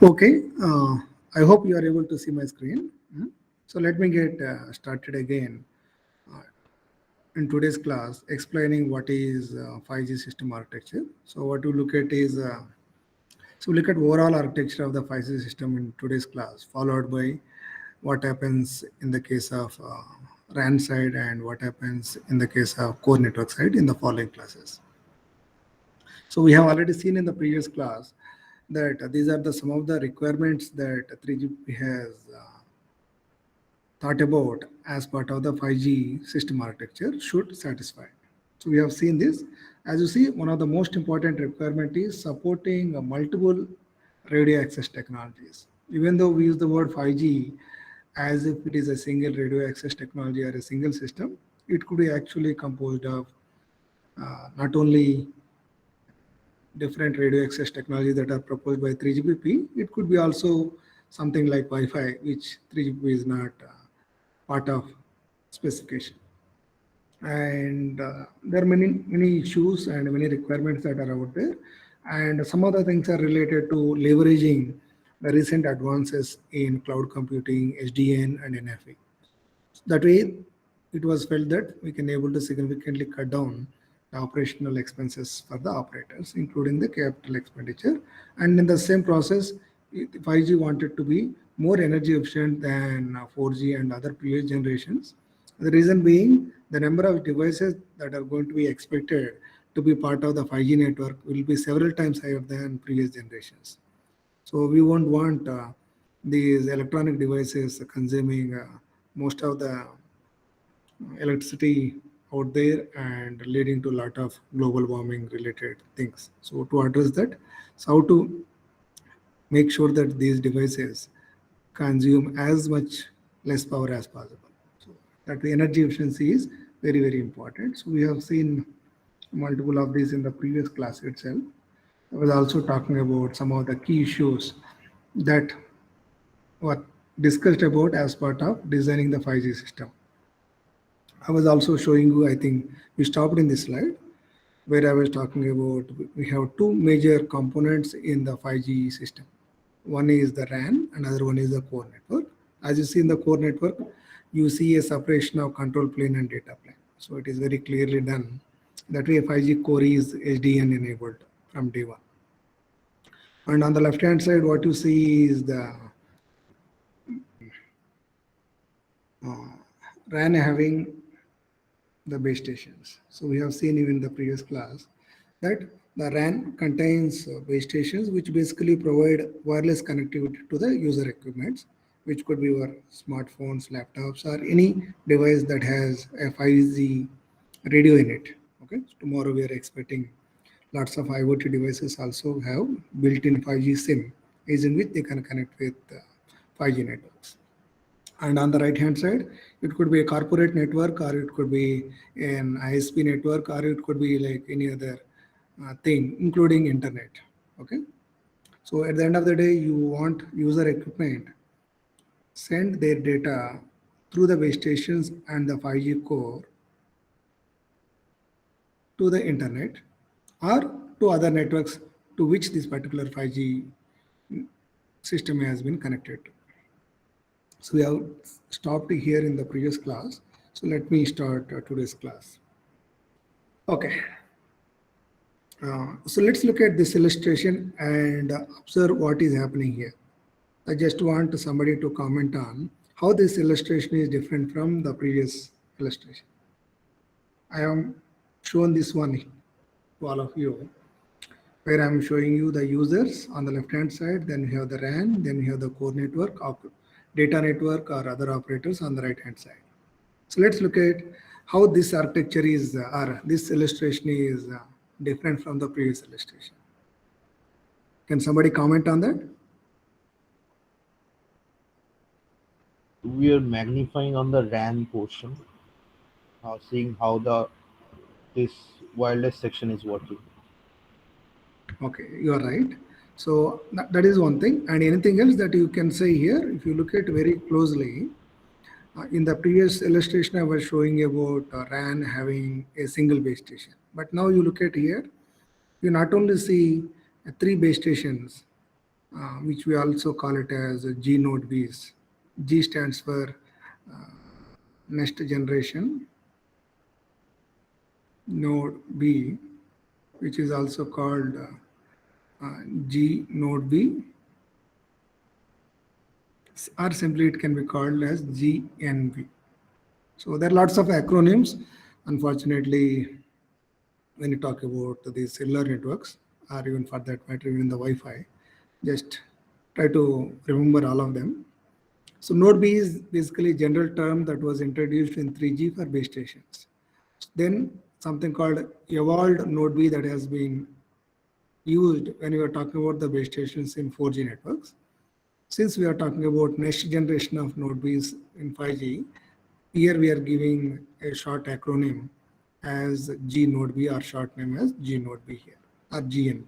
Okay, I hope you are able to see my screen. So let me get started again uh, in today's class explaining what is 5G system architecture. So what we look at is, so we look at overall architecture of the 5G system in today's class, followed by what happens in the case of RAN side and what happens in the case of core network side in the following classes. So we have already seen in the previous class that these are the some of the requirements that 3GPP has thought about as part of the 5G system architecture should satisfy. So we have seen this. As you see, one of the most important requirement is supporting multiple radio access technologies. Even though we use the word 5G as if it is a single radio access technology or a single system, it could be actually composed of not only different radio access technologies that are proposed by 3GPP, it could be also something like Wi-Fi, which 3GPP is not part of specification. And there are many issues and many requirements that are out there. And some of the things are related to leveraging the recent advances in cloud computing, SDN, and NFV. That way, it was felt that we can able to significantly cut down the operational expenses for the operators, including the capital expenditure. And in the same process, 5G wanted to be more energy efficient than 4G and other previous generations. The reason being the number of devices that are going to be expected to be part of the 5G network will be several times higher than previous generations. So we won't want these electronic devices consuming most of the electricity out there and leading to a lot of global warming related things. So to address that, so how to make sure that these devices consume as much less power as possible. So that the energy efficiency is very important. So we have seen multiple of these in the previous class itself. I was also talking about some of the key issues that were discussed about as part of designing the 5G system. I was also showing you, I think we stopped in this slide where I was talking about we have two major components in the 5G system. One is the RAN, another one is the core network. As you see in the core network, you see a separation of control plane and data plane. So it is very clearly done. That way 5G core is SDN enabled from day one. And on the left hand side, what you see is the RAN having the base stations. So we have seen even in the previous class that the RAN contains base stations which basically provide wireless connectivity to the user equipments, which could be your smartphones, laptops, or any device that has a 5G radio in it. Okay, so tomorrow we are expecting lots of IoT devices also have built-in 5G SIM, is in which they can connect with 5G networks. And on the right hand side, it could be a corporate network, or it could be an ISP network, or it could be like any other thing, including internet. Okay. So at the end of the day, you want user equipment send their data through the base stations and the 5G core to the internet or to other networks to which this particular 5G system has been connected to. So we have stopped here in the previous class. So let me start today's class. Okay. So let's look at this illustration and observe what is happening here. I just want somebody to comment on how this illustration is different from the previous illustration. I am shown this one to all of you, where I'm showing you the users on the left hand side, then we have the RAN, then we have the core network, data network or other operators on the right hand side. So let's look at how this architecture is, or this illustration is different from the previous illustration. Can somebody comment on that? We are magnifying on the RAN portion, seeing how this wireless section is working. Okay, you are right. So that is one thing. And anything else that you can say here, if you look at very closely, in the previous illustration, I was showing about RAN having a single base station. But now you look at here, you not only see three base stations which we also call it as G node Bs. G stands for next generation node B, which is also called G node B, or simply it can be called as GNB. So there are lots of acronyms. Unfortunately, when you talk about these cellular networks, or even for that matter, even the Wi-Fi, just try to remember all of them. So Node B is basically a general term that was introduced in 3G for base stations. Then something called evolved Node B that has been used when we are talking about the base stations in 4G networks. Since we are talking about next generation of Node Bs in 5G, here we are giving a short acronym as G Node B, or short name as G Node B here, or GNB.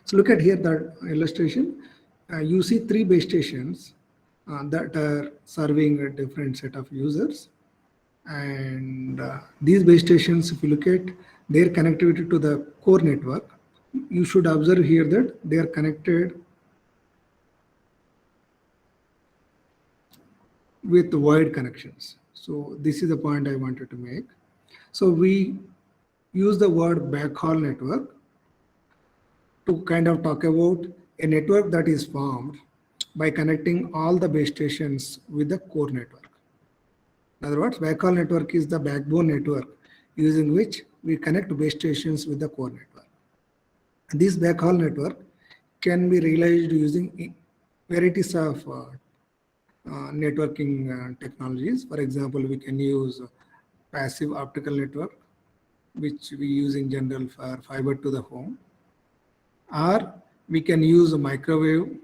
So look at here the illustration. You see three base stations that are serving a different set of users. And these base stations, if you look at their connectivity to the core network, you should observe here that they are connected with wide connections. So this is the point I wanted to make. So we use the word backhaul network to kind of talk about a network that is formed by connecting all the base stations with the core network. In other words, backhaul network is the backbone network using which we connect base stations with the core network. This backhaul network can be realized using varieties of networking technologies. For example, we can use passive optical network, which we use in general for fiber to the home, or we can use a microwave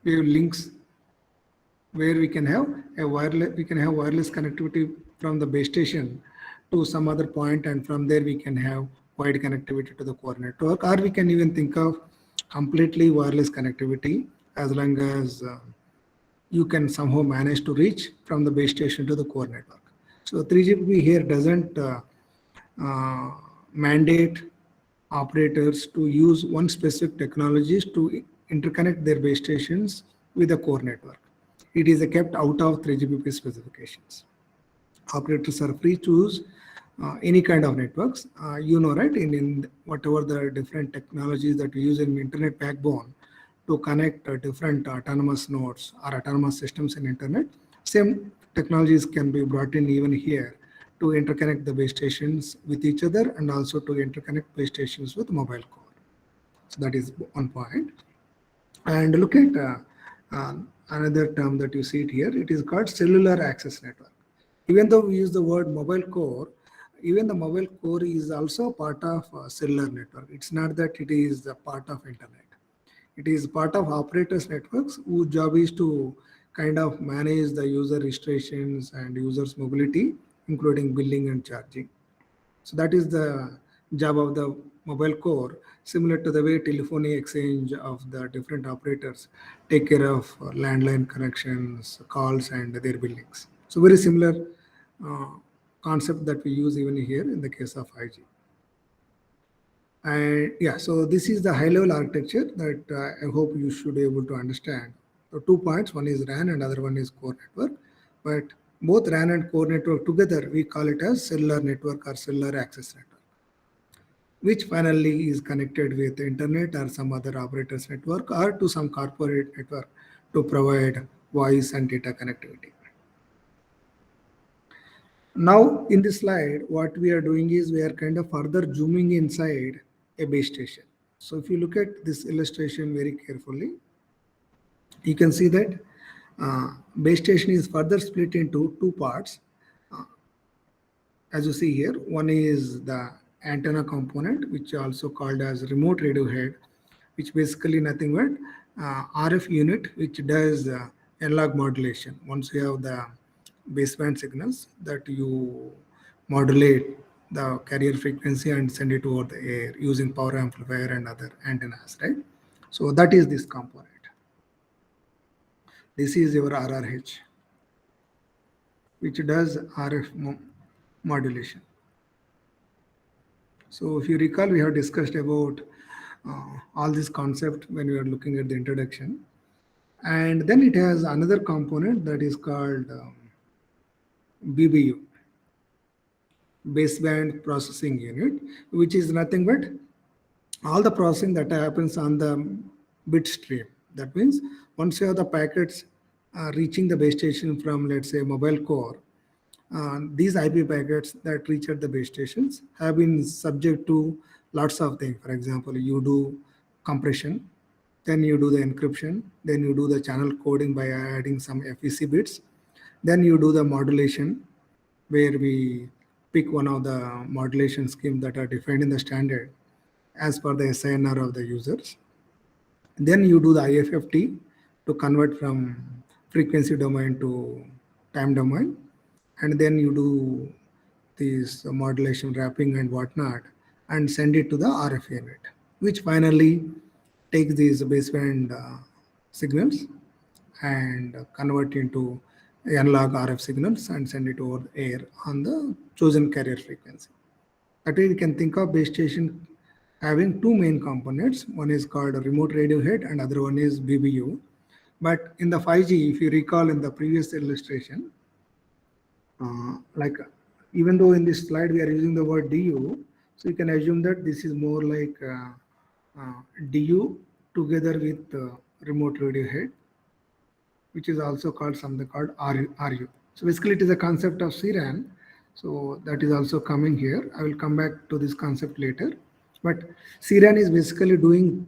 links where we can have wireless connectivity from the base station to some other point, and from there we can have wide connectivity to the core network, or we can even think of completely wireless connectivity as long as you can somehow manage to reach from the base station to the core network. So 3GPP here doesn't mandate operators to use one specific technologies to interconnect their base stations with the core network. It is kept out of 3GPP specifications. Operators are free to choose any kind of networks. You know, right? In whatever the different technologies that we use in internet backbone to connect different autonomous nodes or autonomous systems in internet, same technologies can be brought in even here to interconnect the base stations with each other, and also to interconnect base stations with mobile core. So that is one point. And look at another term that you see it here. It is called cellular access network. Even though we use the word mobile core, even the mobile core is also part of cellular network. It's not that it is a part of internet. It is part of operators networks whose job is to kind of manage the user registrations and users mobility, including billing and charging. So that is the job of the mobile core, similar to the way telephony exchange of the different operators take care of landline connections, calls, and their billings. So very similar uh, concept that we use even here in the case of 5G. And yeah, so this is the high level architecture that I hope you should be able to understand. So 2 points, one is RAN and other one is core network. But both RAN and core network together, we call it as cellular network or cellular access network, which finally is connected with the internet or some other operator's network or to some corporate network to provide voice and data connectivity. Now in this slide, what we are doing is we are kind of further zooming inside a base station. So if you look at this illustration very carefully, you can see that base station is further split into two parts. As you see here, one is the antenna component, which is also called as remote radio head, which basically nothing but RF unit, which does analog modulation. Once you have the baseband signals that you modulate the carrier frequency and send it over the air using power amplifier and other antennas, right? So that is this component. This is your RRH, which does RF modulation. So if you recall, we have discussed about all this concept when we are looking at the introduction. And then it has another component that is called BBU, baseband processing unit, which is nothing but all the processing that happens on the bit stream. That means once you have the packets reaching the base station from, let's say, mobile core, these IP packets that reach at the base stations have been subject to lots of things. For example, you do compression, then you do the encryption, then you do the channel coding by adding some FEC bits, then you do the modulation, where we pick one of the modulation schemes that are defined in the standard as per the SINR of the users. Then you do the IFFT to convert from frequency domain to time domain. And then you do this modulation wrapping and whatnot and send it to the RF unit, which finally takes these baseband signals and convert into analog RF signals and send it over the air on the chosen carrier frequency. That way, you can think of base station having two main components. One is called a remote radio head and other one is BBU. But in the 5G, if you recall in the previous illustration, like even though in this slide we are using the word DU, so you can assume that this is more like DU together with remote radio head, which is also called something called RU. So basically it is a concept of CRAN. So that is also coming here. I will come back to this concept later. But CRAN is basically doing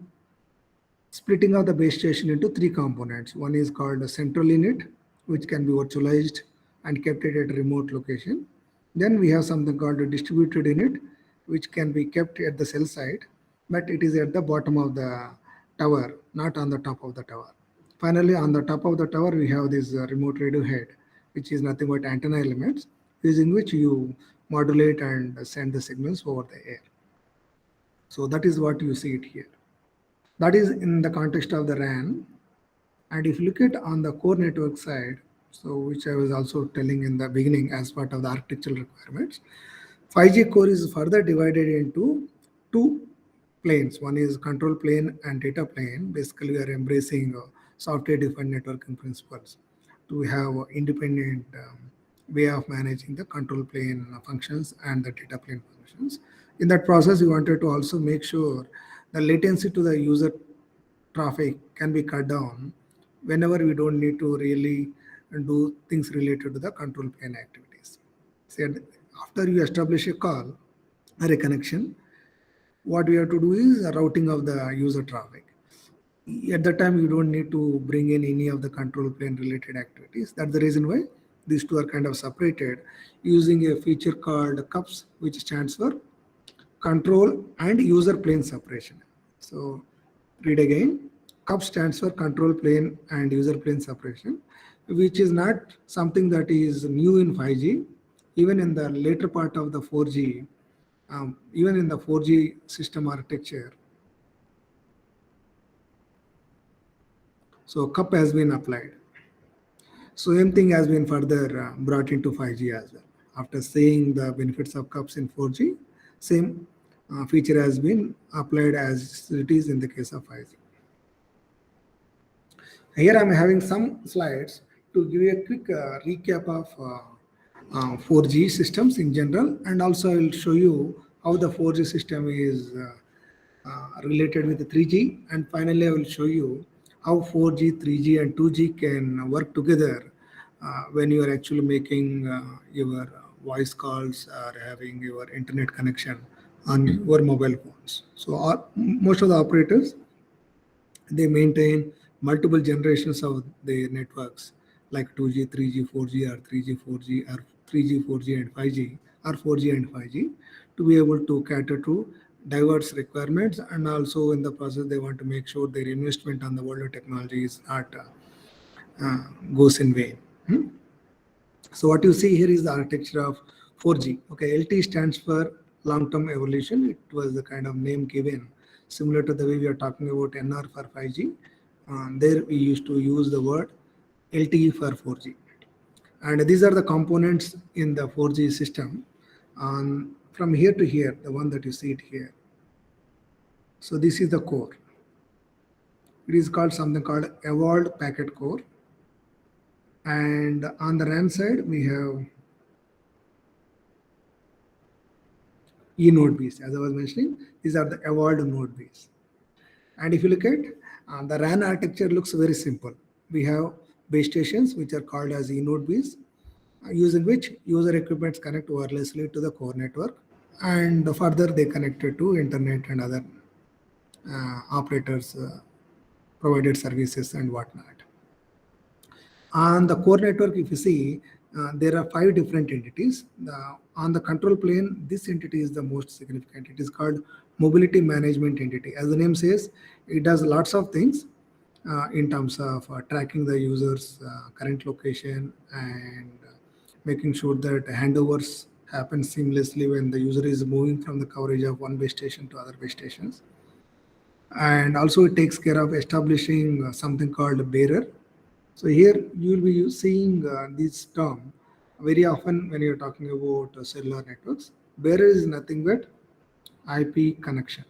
splitting of the base station into three components. One is called a central unit, which can be virtualized and kept at a remote location. Then we have something called a distributed unit, which can be kept at the cell site, but it is at the bottom of the tower, not on the top of the tower. Finally, on the top of the tower, we have this remote radio head, which is nothing but antenna elements, using which you modulate and send the signals over the air. So that is what you see it here. That is in the context of the RAN. And if you look at on the core network side, so which I was also telling in the beginning as part of the architectural requirements, 5G core is further divided into two planes. One is control plane and data plane. Basically, we are embracing software-defined networking principles to have independent way of managing the control plane functions and the data plane functions. In that process, we wanted to also make sure the latency to the user traffic can be cut down whenever we don't need to really do things related to the control plane activities. So after you establish a call or a connection, what we have to do is a routing of the user traffic. At that time, you don't need to bring in any of the control plane related activities. That's the reason why these two are kind of separated using a feature called CUPS, which stands for control and user plane separation. So read again. CUPS stands for control plane and user plane separation, which is not something that is new in 5G. Even in the later part of the 4G, even in the 4G system architecture, so CUP has been applied. So same thing has been further brought into 5G as well. After seeing the benefits of CUPS in 4G, same feature has been applied as it is in the case of 5G. Here I'm having some slides to give you a quick recap of 4G systems in general, and also I will show you how the 4G system is related with the 3G, and finally I will show you how 4G, 3G and 2G can work together when you are actually making your voice calls or having your internet connection on your mobile phones. So most of the operators, they maintain multiple generations of the networks like 2G, 3G, 4G or 3G, 4G or 3G, 4G and 5G or 4G and 5G to be able to cater to diverse requirements, and also in the process they want to make sure their investment on the world of technology is not goes in vain. So what you see here is the architecture of 4G. Okay, LT stands for long-term evolution. It was the kind of name given similar to the way we are talking about NR for 5G. There we used to use the word LTE for 4G. And these are the components in the 4G system. from here to here, the one that you see it here. So this is the core. It is called something called evolved packet core. And on the RAN side, we have E-node base. As I was mentioning, these are the evolved node base. And if you look at the RAN architecture, looks very simple. We have base stations which are called as E-node base, using which user equipments connect wirelessly to the core network, and further they connected to internet and other operators provided services and whatnot. On the core network, if you see, there are 5 different entities. On the control plane, this entity is the most significant. It is called mobility management entity. As the name says, it does lots of things in terms of tracking the user's current location and making sure that handovers happen seamlessly when the user is moving from the coverage of one base station to other base stations. And also it takes care of establishing something called bearer. So here you will be seeing this term very often when you're talking about cellular networks. Bearer is nothing but IP connection,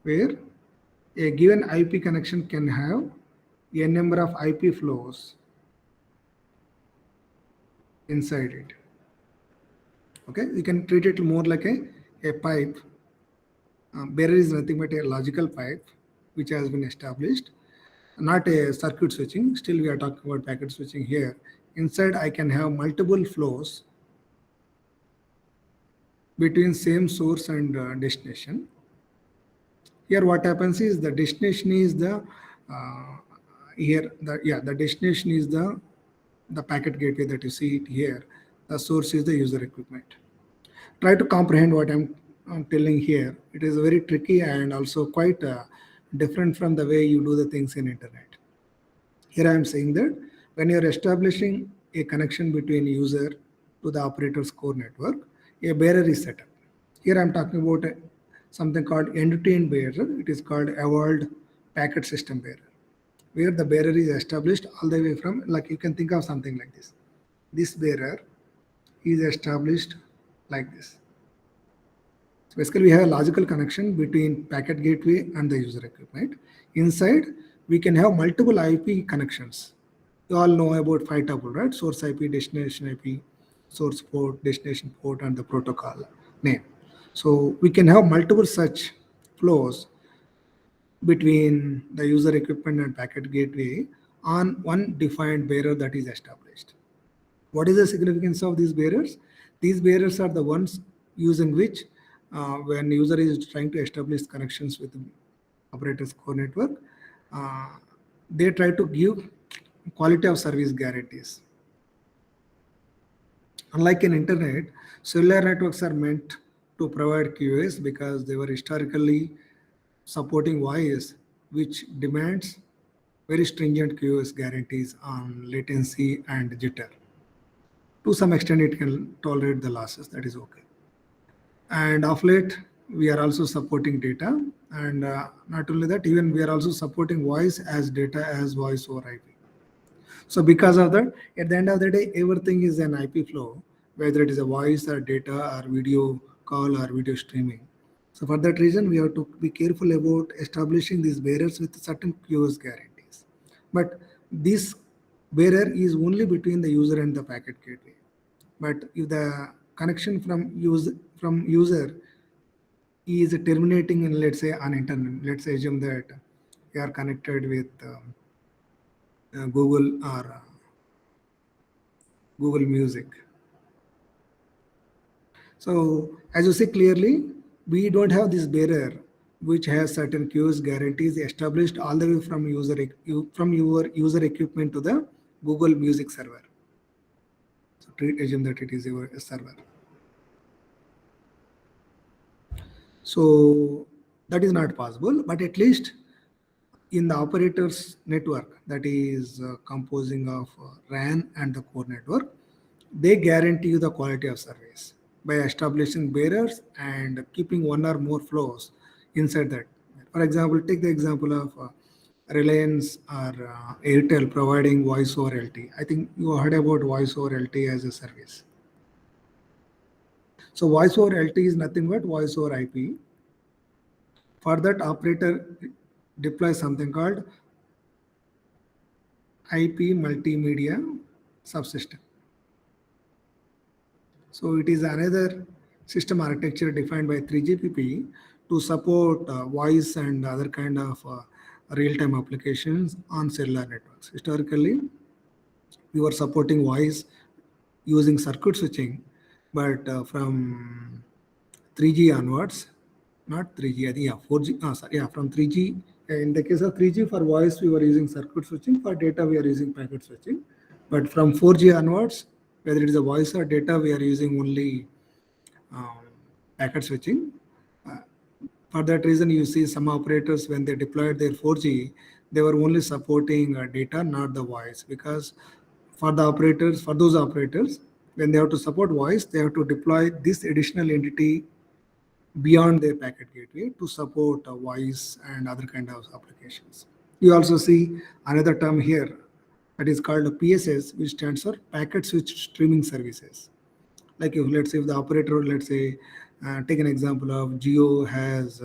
where a given IP connection can have a number of IP flows inside it. Okay, you can treat it more like a pipe. Bearer is nothing but a logical pipe which has been established, not a circuit switching. Still, we are talking about packet switching here. Inside, I can have multiple flows between same source and destination. Here, what happens is the destination is the the destination is the packet gateway that you see it here. The source is the user equipment. Try to comprehend what I'm telling here. It is very tricky and also quite different from the way you do the things in internet. Here I am saying that when you are establishing a connection between user to the operator's core network, a bearer is set up. Here I am talking about something called end-to-end bearer. It is called evolved packet system bearer, where the bearer is established all the way from, like you can think of something like this. This bearer is established like this. So basically, we have a logical connection between packet gateway and the user equipment. Inside, we can have multiple IP connections. You all know about 5 tuple, right? Source IP, destination IP, source port, destination port, and the protocol name. So we can have multiple such flows between the user equipment and packet gateway on one defined bearer that is established. What is the significance of these bearers? These bearers are the ones using which when user is trying to establish connections with the operator's core network, they try to give quality of service guarantees. Unlike in internet, cellular networks are meant to provide QoS because they were historically supporting voice, which demands very stringent QoS guarantees on latency and jitter. To some extent, it can tolerate the losses, that is okay. And of late, we are also supporting data. And not only that, even we are also supporting voice as data as voice over IP. So because of that, at the end of the day, everything is an IP flow, whether it is a voice or data or video call or video streaming. So for that reason, we have to be careful about establishing these bearers with certain QoS guarantees. But this bearer is only between the user and the packet gateway. But if the connection from user is terminating in, let's say, on internet, let's assume that you are connected with Google or Google Music. So as you see clearly, we don't have this bearer which has certain QoS guarantees established all the way from your user equipment to the Google Music server. So assume that it is your server. So that is not possible, but at least in the operator's network that is composing of RAN and the core network, they guarantee you the quality of service by establishing bearers and keeping one or more flows inside that. For example, take the example of Reliance or Airtel providing voice over LTE. I think you heard about voice over LTE as a service. So voice over LTE is nothing but voice over IP. For that, operator deploys something called IP multimedia subsystem. So it is another system architecture defined by 3GPP to support voice and other kind of real-time applications on cellular networks. Historically, we were supporting voice using circuit switching, but from 3G onwards, not 3G, I think, yeah, 4G, sorry, yeah, from 3G. In the case of 3G for voice, we were using circuit switching. For data, we are using packet switching. But from 4G onwards, whether it is a voice or data, we are using only um, packet switching. Uh, for that reason, you see some operators when they deployed their 4G, they were only supporting data, not the voice, because for the operators, for those operators, when they have to support voice, they have to deploy this additional entity beyond their packet gateway to support voice and other kind of applications. You also see another term here that is called PSS, which stands for Packet Switch Streaming Services. Like if let's say if the operator, let's say, take an example of Geo has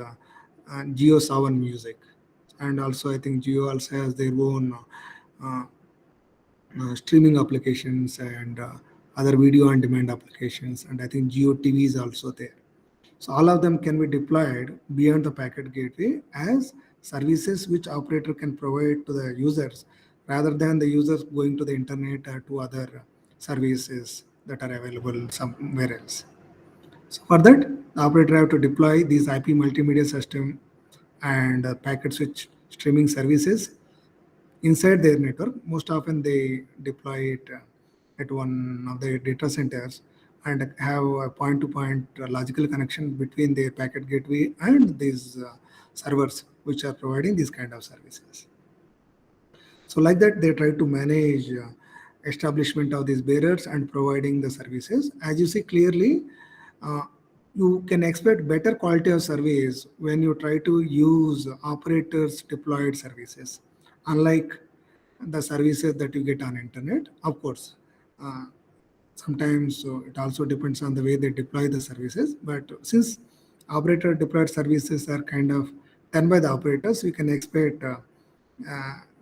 Geo Savan Music, and also I think Geo also has their own uh, streaming applications and other video on demand applications, and I think Geo TV is also there. So all of them can be deployed beyond the packet gateway as services which operator can provide to the users rather than the users going to the internet or to other services that are available somewhere else. So for that, the operator have to deploy these IP multimedia system and packet switch streaming services inside their network. Most often they deploy it at one of their data centers and have a point-to-point logical connection between their packet gateway and these servers which are providing these kind of services. So like that, they try to manage establishment of these barriers and providing the services. As you see clearly, uh, you can expect better quality of service when you try to use operators deployed services, unlike the services that you get on internet. Of course, uh, sometimes it also depends on the way they deploy the services. But since operator deployed services are kind of done by the operators, we can expect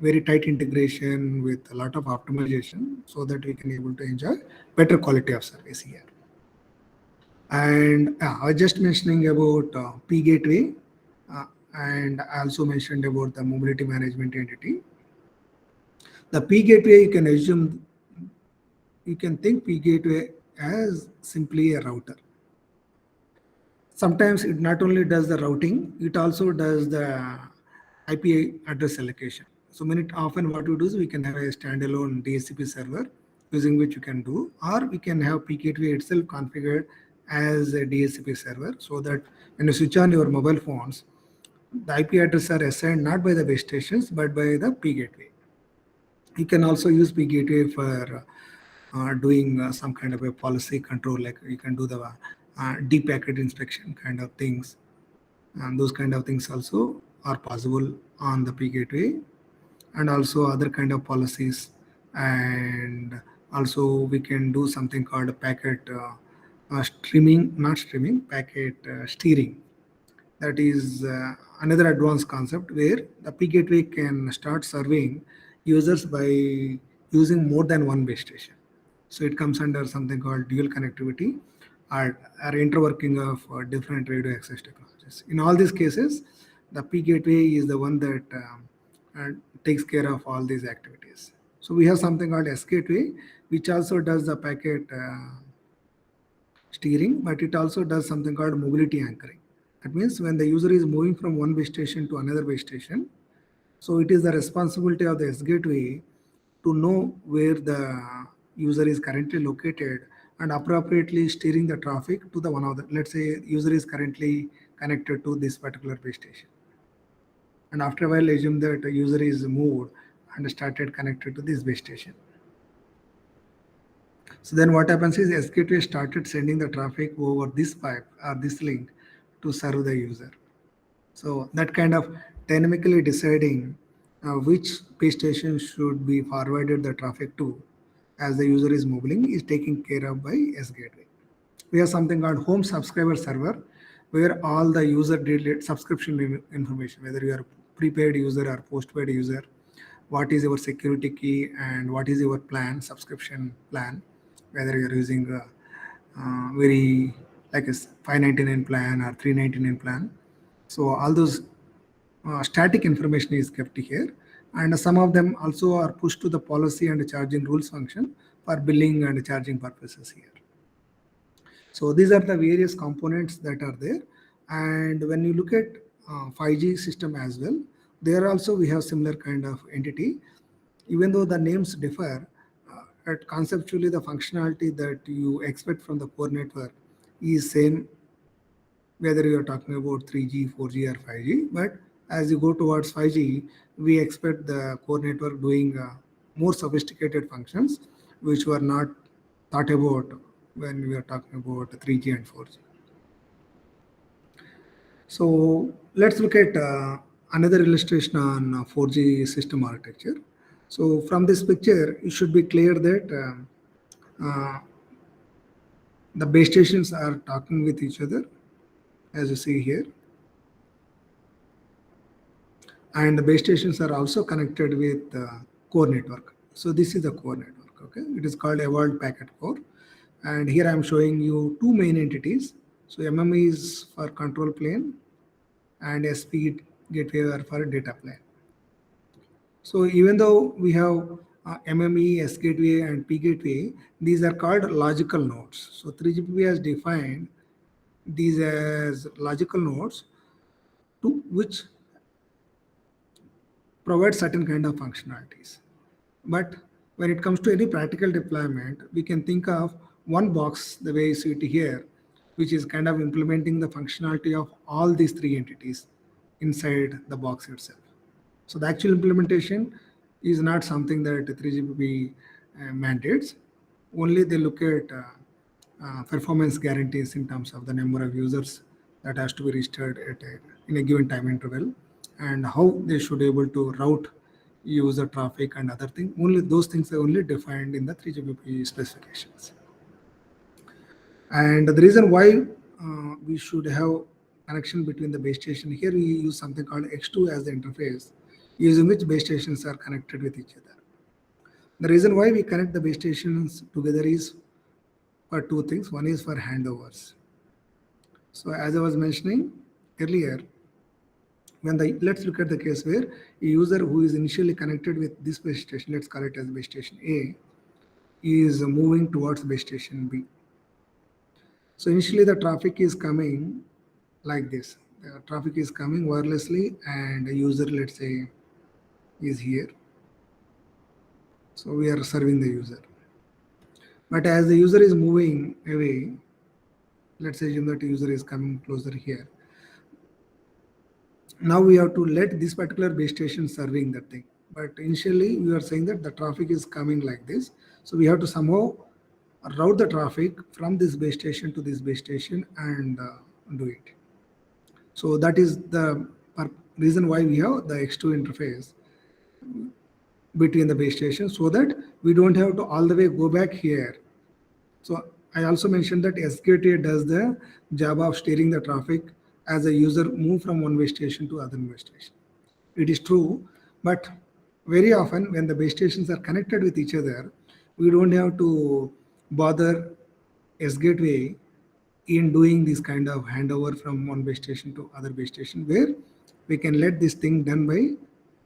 very tight integration with a lot of optimization so that we can able to enjoy better quality of service here. And I was just mentioning about P gateway, and I also mentioned about the mobility management entity. The P gateway, you can assume, you can think P gateway as simply a router. Sometimes it not only does the routing, it also does the IP address allocation. So many often what we do is we can have a standalone DHCP server using which you can do, or we can have P gateway itself configured as a DHCP server so that when you switch on your mobile phones, the IP address are assigned not by the base stations but by the P gateway. You can also use P gateway for doing some kind of a policy control, like you can do the deep packet inspection kind of things, and those kind of things also are possible on the P gateway, and also other kind of policies. And also we can do something called packet streaming, not streaming, packet steering. That is another advanced concept where the P gateway can start serving users by using more than one base station. So it comes under something called dual connectivity or interworking of different radio access technologies. In all these cases, the P gateway is the one that takes care of all these activities. So we have something called S gateway, which also does the packet steering, but it also does something called mobility anchoring. That means when the user is moving from one base station to another base station, so it is the responsibility of the S gateway to know where the user is currently located and appropriately steering the traffic to the one of the, let's say user is currently connected to this particular base station. And after a while, assume that the user is moved and started connected to this base station. So then what happens is S gateway started sending the traffic over this pipe or this link to serve the user. So that kind of dynamically deciding which base station should be forwarded the traffic to as the user is moving is taken care of by S gateway. We have something called home subscriber server, where all the user related subscription information, whether you are prepaid user or postpaid user, what is your security key and what is your plan, subscription plan, whether you're using very like a 599 plan or 399 plan. So all those static information is kept here, and some of them also are pushed to the policy and charging rules function for billing and charging purposes here. So these are the various components that are there. And when you look at 5G system as well, there also we have similar kind of entity. Even though the names differ, at conceptually the functionality that you expect from the core network is same, whether you are talking about 3G, 4G or 5G. But as you go towards 5G, we expect the core network doing more sophisticated functions, which were not thought about when we are talking about 3G and 4G. So let's look at another illustration on 4G system architecture. So from this picture, it should be clear that the base stations are talking with each other, as you see here. And the base stations are also connected with core network. So this is the core network, okay? It is called Evolved Packet Core. And here I'm showing you two main entities. So MME is for control plane and SP gateway are for data plane. So even though we have MME, S gateway and P gateway, these are called logical nodes. So 3GPP has defined these as logical nodes to which provide certain kind of functionalities. But when it comes to any practical deployment, we can think of one box the way you see it here, which is kind of implementing the functionality of all these three entities inside the box itself. So the actual implementation is not something that 3GPP mandates. Only they look at performance guarantees in terms of the number of users that has to be registered in a given time interval, and how they should be able to route user traffic and other things. Only those things are only defined in the 3GPP specifications. And the reason why we should have connection between the base station, here we use something called X2 as the interface, using which base stations are connected with each other. The reason why we connect the base stations together is for two things. One is for handovers. So as I was mentioning earlier, let's look at the case where a user who is initially connected with this base station, let's call it as base station A, is moving towards base station B. So initially the traffic is coming like this. The traffic is coming wirelessly and the user, let's say, is here. So we are serving the user. But as the user is moving away, let's assume that the user is coming closer here. Now we have to let this particular base station serving that thing. But initially we are saying that the traffic is coming like this. So we have to somehow route the traffic from this base station to this base station and do it. So that is the reason why we have the X2 interface between the base stations, so that we don't have to all the way go back here. So I also mentioned that SGTA does the job of steering the traffic as a user move from one base station to other base station. It is true, but very often when the base stations are connected with each other, we don't have to bother S gateway in doing this kind of handover from one base station to other base station, where we can let this thing done by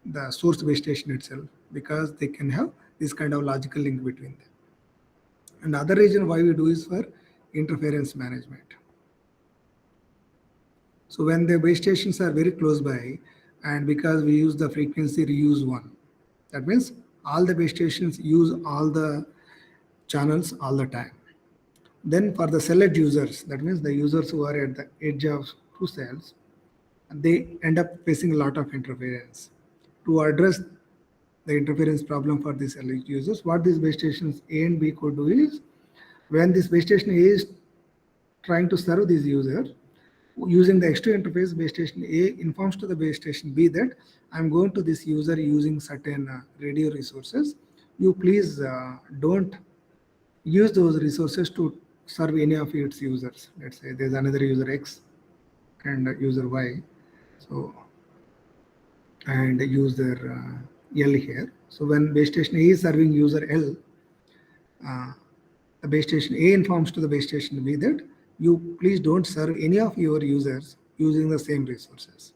the source base station itself, because they can have this kind of logical link between them. And other reason why we do is for interference management. So when the base stations are very close by, and because we use the frequency reuse one, that means all the base stations use all the channels all the time. Then for the cell edge users, that means the users who are at the edge of two cells, they end up facing a lot of interference. To address the interference problem for these cell edge users, what these base stations A and B could do is, when this base station A is trying to serve this user, using the X2 interface, base station A informs to the base station B that I'm going to this user using certain radio resources. You please don't use those resources to serve any of its users. Let's say there's another user X and user Y. So, and user L here. So when base station A is serving user L, the base station A informs to the base station B that you please don't serve any of your users using the same resources.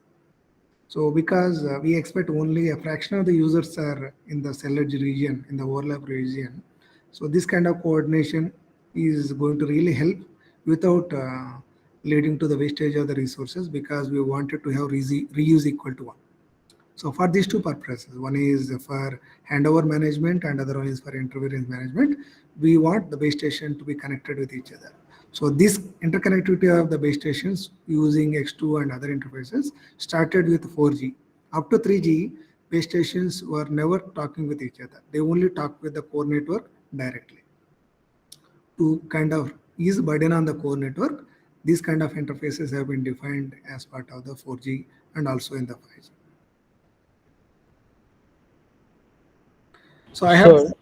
So because we expect only a fraction of the users are in the cell edge region, in the overlap region, so this kind of coordination is going to really help without leading to the wastage of the resources, because we wanted to have reuse equal to 1. So for these two purposes, one is for handover management and other one is for interference management, we want the base station to be connected with each other. So this interconnectivity of the base stations using X2 and other interfaces started with 4G. Up to 3G, base stations were never talking with each other. They only talk with the core network directly. To kind of ease burden on the core network, these kind of interfaces have been defined as part of the 4G and also in the 5G. So I have.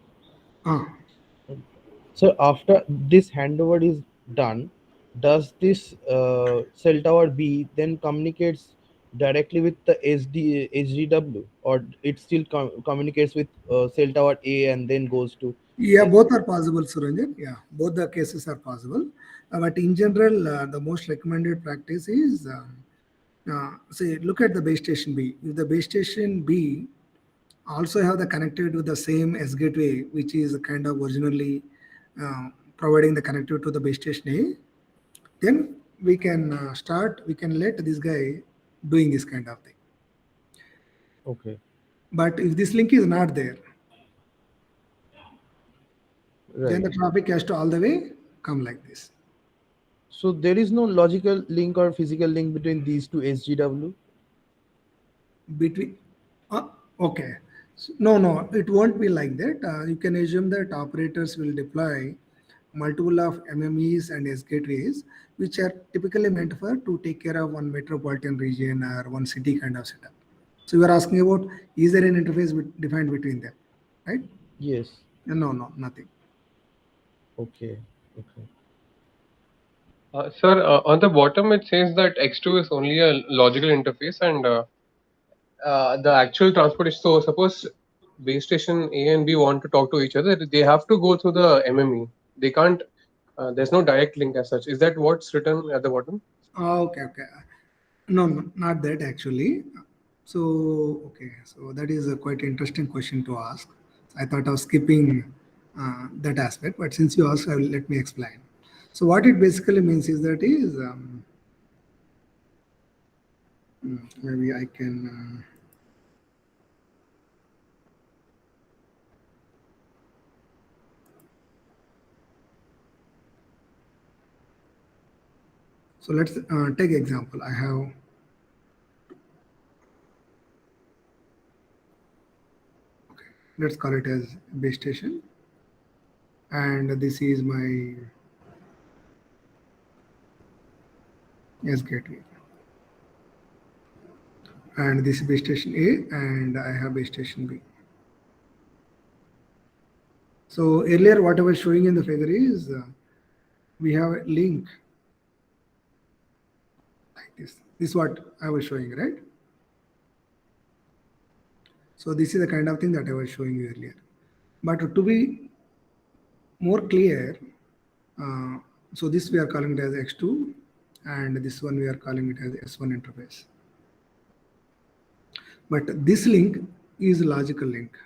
So after this handover is done, does this cell tower B then communicates directly with the HDW, or it still communicates with cell tower A and then goes to? Yeah, both are possible, Suranjan. Yeah, both the cases are possible. But in general, the most recommended practice is, say, look at the base station B. If the base station B also have the connectivity with the same S gateway, which is kind of originally providing the connectivity to the base station A, then we can we can let this guy doing this kind of thing. Okay. But if this link is not there, then Right. the traffic has to all the way come like this. So there is no logical link or physical link between these two SGW? Between okay, no, it won't be like that. You can assume that operators will deploy multiple of MMEs and S gateways, which are typically meant for to take care of one metropolitan region or one city kind of setup. So you are asking about, is there an interface defined between them, right? Yes. No, nothing. Okay. Okay. Sir, on the bottom it says that X2 is only a logical interface, and the actual transportation. So suppose base station A and B want to talk to each other, they have to go through the MME. They can't. There's no direct link as such. Is that what's written at the bottom? Okay. No, not that actually. So, okay, so that is a quite interesting question to ask. I thought of skipping that aspect, but since you asked, let me explain. So, what it basically means is that is maybe I can. So let's take example. I have let's call it as base station, and this is my S gateway, and this is base station A, and I have base station B. So earlier, what I was showing in the figure is we have a link like this. This is what I was showing, right? So this is the kind of thing that I was showing you earlier. But to be more clear, so this we are calling it as X2, and this one we are calling it as S1 interface. But this link is a logical link.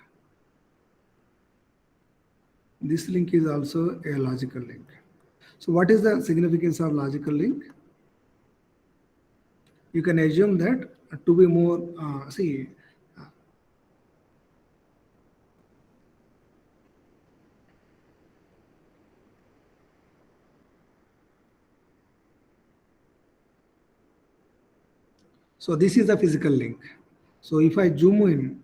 This link is also a logical link. So what is the significance of logical link? You can assume that to be more, so this is a physical link. So if I zoom in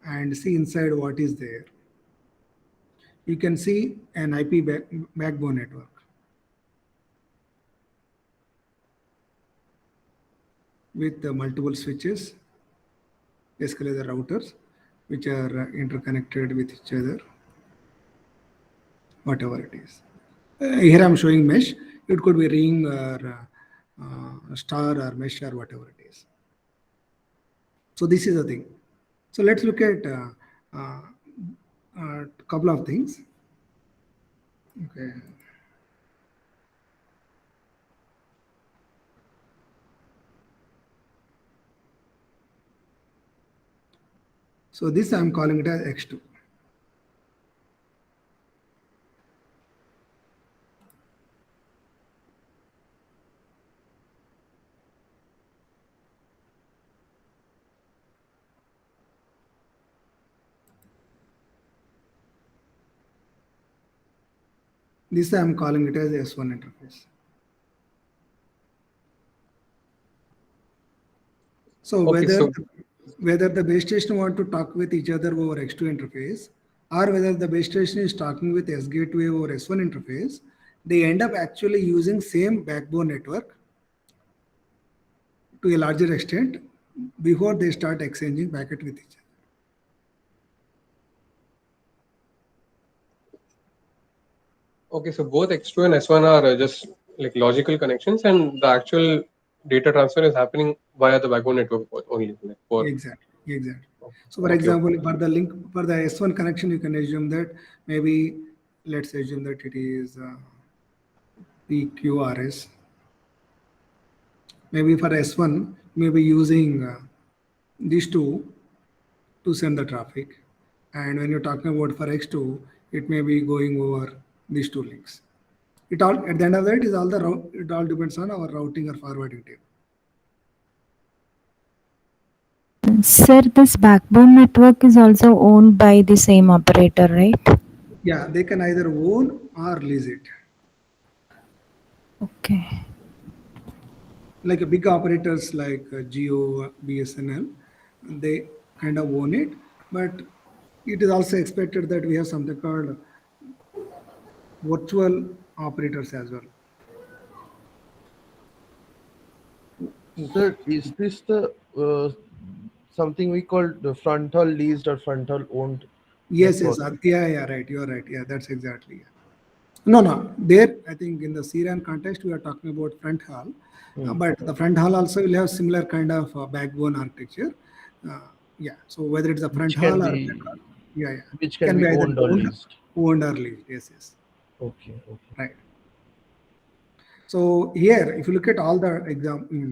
and see inside what is there, you can see an IP backbone network with multiple switches, basically the routers, which are interconnected with each other, whatever it is. Here I'm showing mesh. It could be ring or star or mesh or whatever it is. So this is the thing. So let's look at a couple of things. Okay. So this I'm calling it as X2. This I'm calling it as S1 interface. So Okay, whether the base station want to talk with each other over X2 interface, or whether the base station is talking with S gateway over S1 interface, they end up actually using same backbone network to a larger extent before they start exchanging packet with each other. Okay, so both X2 and S1 are just like logical connections, and the actual data transfer is happening via the backbone network only. Like for Exactly. So for okay, example, for the link for the S1 connection, you can assume that maybe let's assume that it is PQRS. Maybe for S1, maybe using these two to send the traffic. And when you're talking about for X2, it may be going over these two links. It all at the end of that is all the it all depends on our routing or forwarding table. Sir, this backbone network is also owned by the same operator, right? Yeah, they can either own or lease it. Okay. Like a big operators like Geo, BSNL, they kind of own it, but it is also expected that we have something called virtual operators as well. Sir, is this the something we call the frontal leased or frontal owned? Yes, network? yeah, right. You're right. Yeah, that's exactly. Yeah. No. There, I think in the CRAN context, we are talking about front hall, but the front hall also will have similar kind of backbone architecture. Yeah. So whether it's a front Which can hall or be back hall, yeah, which it can can be be either owned or leased. owned or leased. Yes. Okay. Right. So here, if you look at all the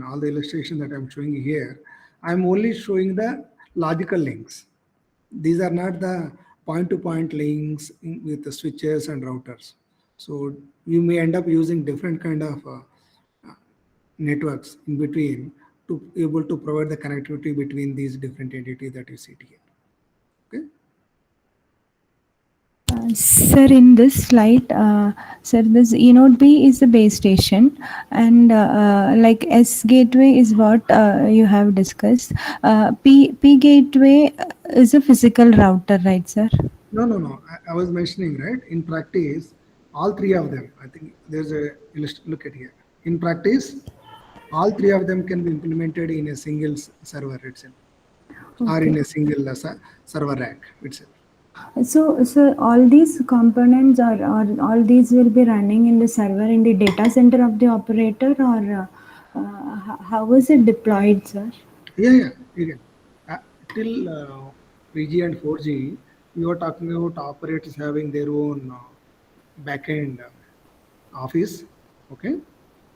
all the illustration that I'm showing you here, I'm only showing the logical links. These are not the point-to-point links with the switches and routers. So you may end up using different kind of networks in between to able to provide the connectivity between these different entities that you see here. Okay. Sir, in this slide, sir, this eNode B is the base station, and like S gateway is what you have discussed. P gateway is a physical router, right, sir? No. I was mentioning, right? In practice, all three of them, I think there's a look at here. In practice, all three of them can be implemented in a single server itself, or in a single server rack itself. So all these components or all these will be running in the server in the data center of the operator, or how is it deployed, sir? Yeah. Again, till 3G and 4G, we were talking about operators having their own backend office, okay,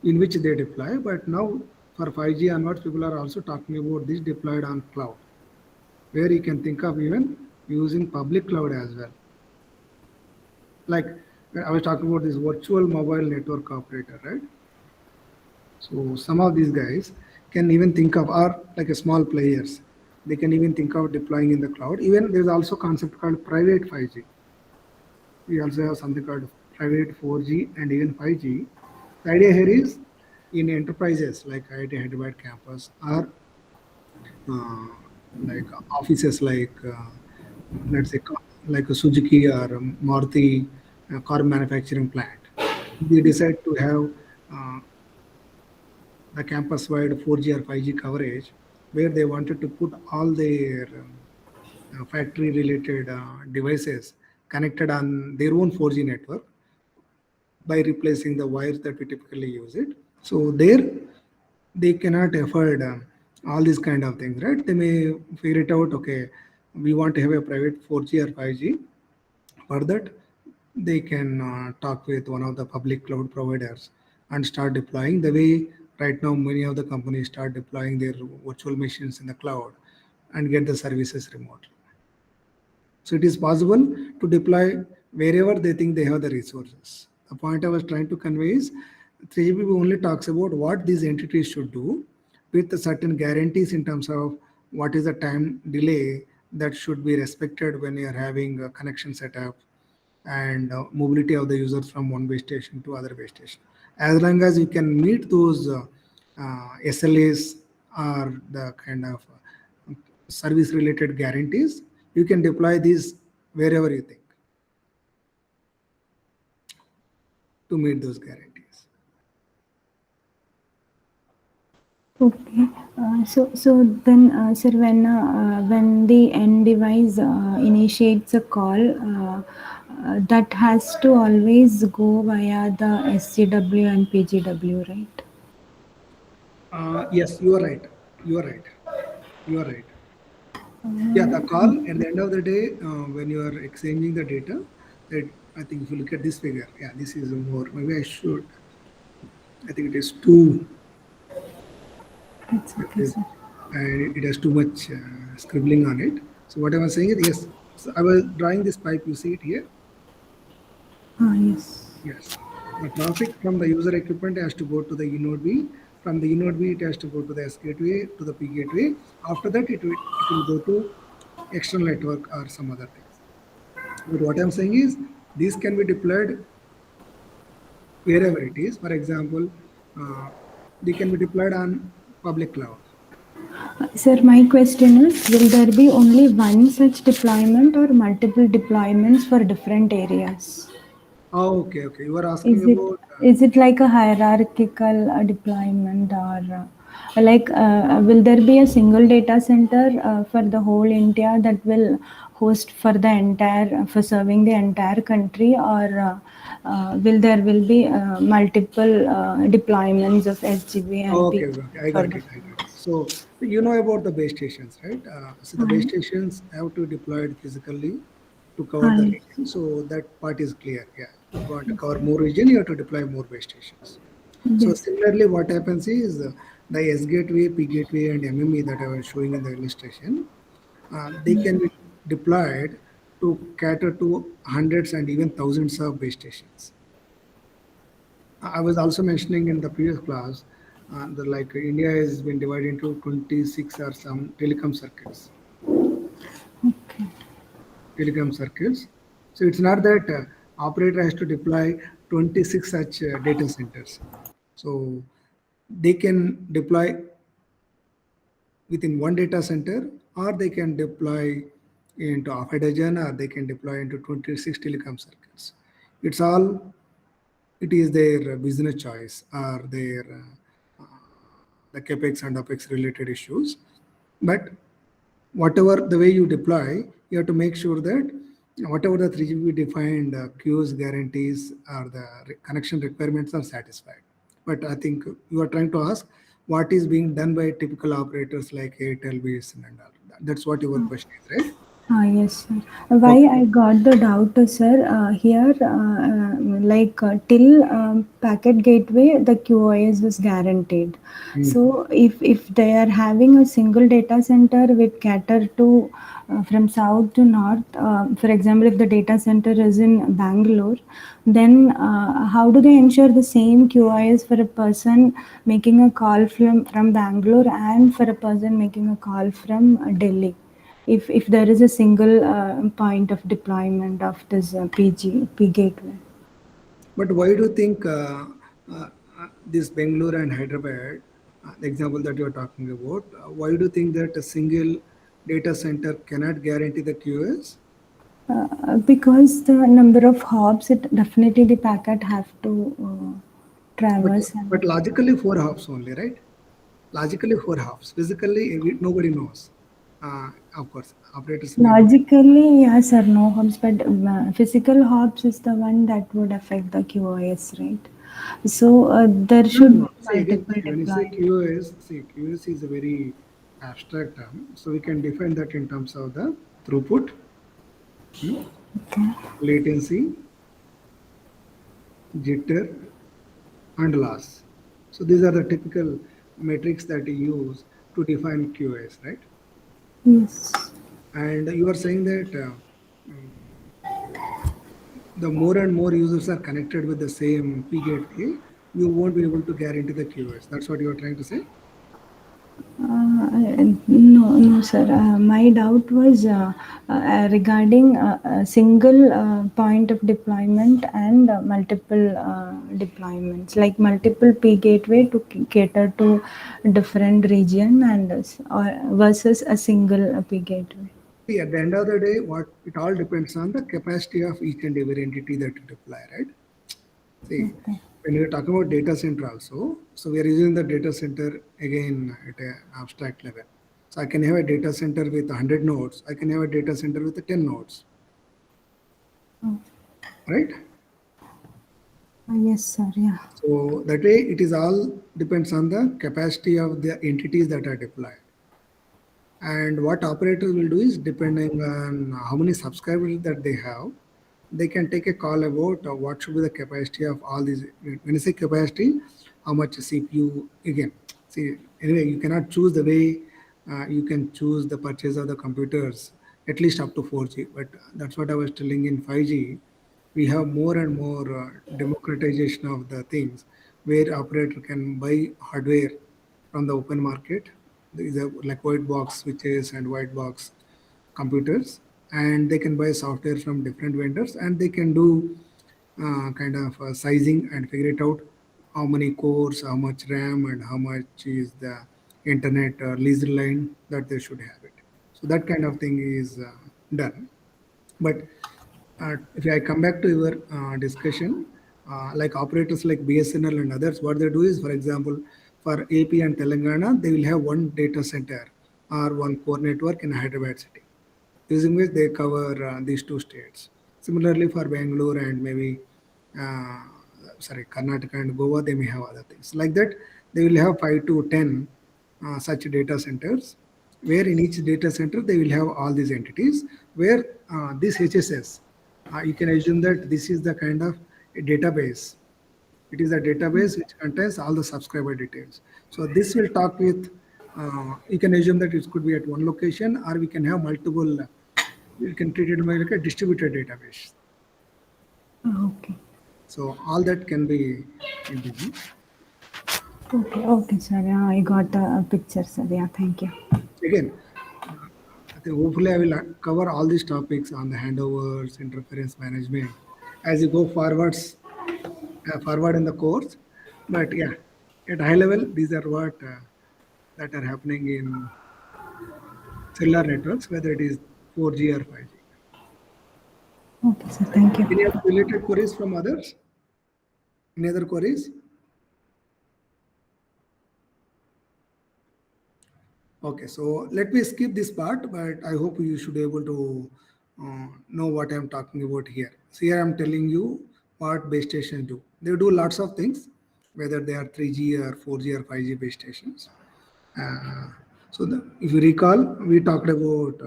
in which they deploy. But now for 5G onwards, people are also talking about this deployed on cloud, where you can think of even using public cloud as well. Like I was talking about this virtual mobile network operator, right? So some of these guys can even think of, or like a small players, they can even think of deploying in the cloud. Even there's also a concept called private 5G. We also have something called private 4G and even 5G. The idea here is in enterprises like IIT Hyderabad campus or like offices like let's say like a Suzuki or a Maruti car manufacturing plant. They decide to have the campus-wide 4G or 5G coverage, where they wanted to put all their factory-related devices connected on their own 4G network. by replacing the wires that we typically use it. So there, they cannot afford all these kind of things, right? They may figure it out, okay, we want to have a private 4G or 5G. For that, they can talk with one of the public cloud providers and start deploying the way right now many of the companies start deploying their virtual machines in the cloud and get the services remotely. So it is possible to deploy wherever they think they have the resources. The point I was trying to convey is 3GPP only talks about what these entities should do with certain guarantees in terms of what is the time delay that should be respected when you are having a connection setup and mobility of the users from one base station to other base station. As long as you can meet those SLAs or the kind of service related guarantees, you can deploy these wherever you think to meet those guarantees. Okay. So then, sir, when the end device initiates a call, that has to always go via the SCW and PGW, right? Yes, you are right. You are right. You are right. Yeah, the call at the end of the day, when you are exchanging the data, that I think if you look at this figure, yeah, this is more. Maybe I should. I think it is two. It's okay, sir. And it has too much scribbling on it. So what I was saying is yes. So I was drawing this pipe. You see it here. Yes. Yes. The traffic from the user equipment has to go to the eNode B. From the eNode B, it has to go to the S gateway, to the P gateway. After that, it will go to external network or some other things. But what I'm saying is, these can be deployed wherever it is. For example, they can be deployed on public cloud. Sir, my question is, will there be only one such deployment or multiple deployments for different areas? Oh, okay. You were asking about. Is it like a hierarchical deployment, or will there be a single data center for the whole India that will host for the entire for serving the entire country, or will be multiple deployments of SGB and Okay, PGB I for got it. So you know about the base stations, right? So the base stations have to deploy it physically to cover the region. So that part is clear. Yeah, if you want to cover more region, you have to deploy more base stations. So similarly, what happens is the S gateway, P gateway, and MME that I was showing in the illustration, they can be deployed to cater to hundreds and even thousands of base stations. I was also mentioning in the previous class that like India has been divided into 26 or some telecom circuits. Okay. Telecom circuits. So it's not that operator has to deploy 26 such data centers. So they can deploy within one data center, or they can deploy into half a dozen, or they can deploy into 26 telecom circuits. It is their business choice or their the capex and opex related issues. But whatever the way you deploy, you have to make sure that whatever the 3GPP defined queues, guarantees, or the connection requirements are satisfied. But I think you are trying to ask what is being done by typical operators like Airtel, BSN, and all. That's what your question is, right? Yes, sir. Why I got the doubt, sir, here, till packet gateway, the QoS was guaranteed. So if they are having a single data center with cater to from south to north, for example, if the data center is in Bangalore, then how do they ensure the same QoS for a person making a call from Bangalore and for a person making a call from Delhi? If there is a single point of deployment of this P gateway. But why do you think this Bangalore and Hyderabad, the example that you are talking about, why do you think that a single data center cannot guarantee the QoS? Because the number of hops, it definitely the packet have to traverse. But logically 4 hops only, right? Logically 4 hops. Physically, nobody knows. Of course, operators may. Logically, yes or no hops, but physical hops is the one that would affect the QoS, right? So there No, should no. be See again, multiple when you say deployed. QoS, see QoS is a very abstract term, so we can define that in terms of the throughput, Okay. latency, jitter, and loss. So these are the typical metrics that you use to define QoS, right? Yes. And you are saying that the more and more users are connected with the same P gateway, you won't be able to guarantee the QoS. That's what you are trying to say? No, sir. My doubt was regarding a single point of deployment and multiple deployments, like multiple P gateway to cater to different region and or versus a single P gateway. See, at the end of the day, what it all depends on the capacity of each and every entity that you deploy, right? See, Okay. when you're talking about data center also, so we are using the data center again at an abstract level. So I can have a data center with 100 nodes. I can have a data center with 10 nodes, right? Yes, sir. Yeah. So that way it is all depends on the capacity of the entities that are deployed. And what operators will do is depending on how many subscribers that they have, they can take a call about what should be the capacity of all these. When you say capacity, how much CPU again. See, anyway, you cannot choose the way you can choose the purchase of the computers at least up to 4G. But that's what I was telling in 5G. We have more and more democratization of the things where operator can buy hardware from the open market. These are like white box switches and white box computers, and they can buy software from different vendors, and they can do kind of sizing and figure it out how many cores, how much RAM, and how much is the internet laser line that they should have it. So that kind of thing is done. But if I come back to your discussion, like operators like BSNL and others, what they do is, for example, for AP and Telangana, they will have one data center or one core network in Hyderabad city, using which they cover these two states. Similarly, for Bangalore and maybe uh, Karnataka and Goa, they may have other things like that. They will have 5 to 10 such data centers, where in each data center they will have all these entities. Where this HSS, you can assume that this is the kind of a database. It is a database which contains all the subscriber details. So this will talk with. You can assume that it could be at one location, or we can have multiple. We can treat it like a distributed database. Okay. So all that can be done. Okay. Okay, sir. Yeah, I got the picture, sir. Yeah. Thank you. Again, I think hopefully I will cover all these topics on the handovers, interference management as you go forward in the course. But yeah, at high level, these are what that are happening in cellular networks, whether it is 4G or 5G. Okay, sir. Thank you. Any other related queries from others? Any other queries? Okay, so let me skip this part, but I hope you should be able to know what I'm talking about here. So here I'm telling you what base stations do. They do lots of things, whether they are 3G or 4G or 5G base stations. If you recall, we talked about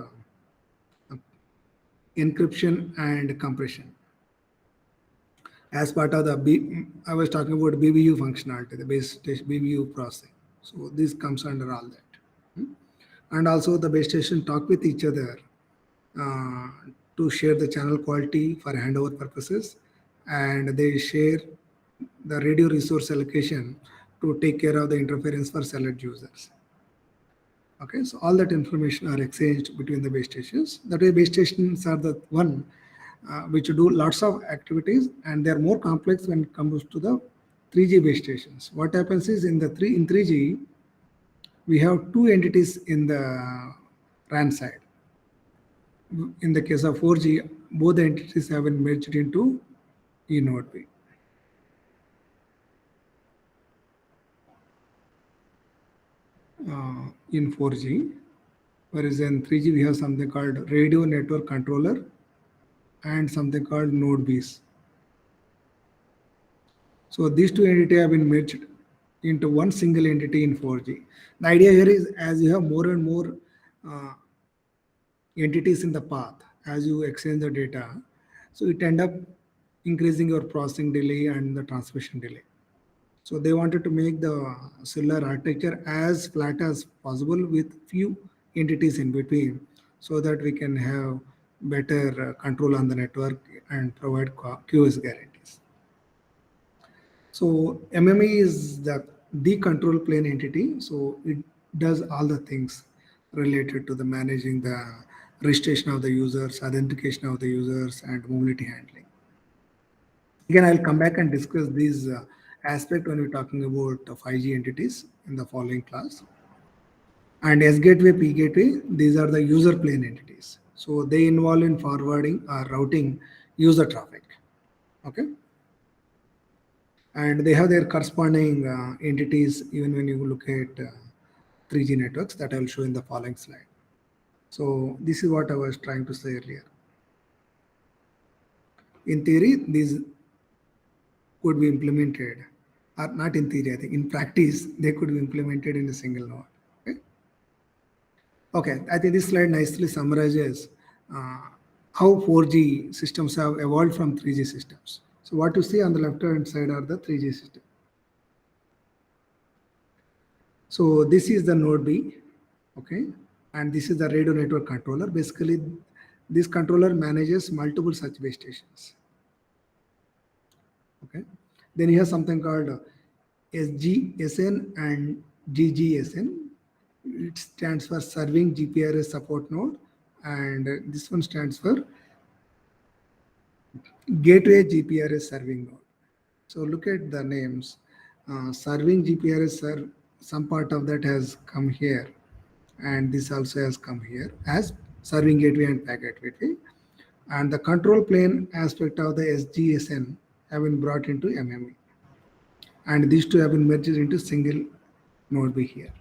encryption and compression. As part of the I was talking about BBU functionality, the base station BBU processing. So this comes under all that. And also the base station talk with each other uh, to share the channel quality for handover purposes, and they share the radio resource allocation to take care of the interference for select users. Okay, so all that information are exchanged between the base stations. That way, base stations are the one which do lots of activities, and they are more complex when it comes to the 3G base stations. What happens is in 3G, we have two entities in the RAN side. In the case of 4G, both the entities have been merged into eNode B. In 4G, Whereas in 3G, we have something called radio network controller and something called node Bs. So these two entities have been merged into one single entity in 4G. The idea here is as you have more and more uh, entities in the path, as you exchange the data, so it end up increasing your processing delay and the transmission delay. So they wanted to make the cellular architecture as flat as possible with few entities in between so that we can have better control on the network and provide QoS guarantees. So MME is the control plane entity. So it does all the things related to the managing the registration of the users, authentication of the users, and mobility handling. Again, I'll come back and discuss these aspect when we're talking about 5G entities in the following class. And S gateway, P gateway, these are the user plane entities. So they involve in forwarding or routing user traffic. Okay. And they have their corresponding entities even when you look at 3G networks that I will show in the following slide. So this is what I was trying to say earlier. In theory, these could be implemented, or not in theory, I think in practice, they could be implemented in a single node. Okay, I think this slide nicely summarizes how 4G systems have evolved from 3G systems. So what you see on the left-hand side are the 3G systems. So this is the node B, okay, and this is the radio network controller. Basically, this controller manages multiple such base stations. Okay, then you have something called SGSN and GGSN. It stands for Serving GPRS Support Node, and this one stands for Gateway GPRS Serving Node. So look at the names. Serving GPRS, some part of that has come here, and this also has come here as Serving Gateway and Packet Gateway. And the control plane aspect of the SGSN have been brought into MME. And these two have been merged into single node B here.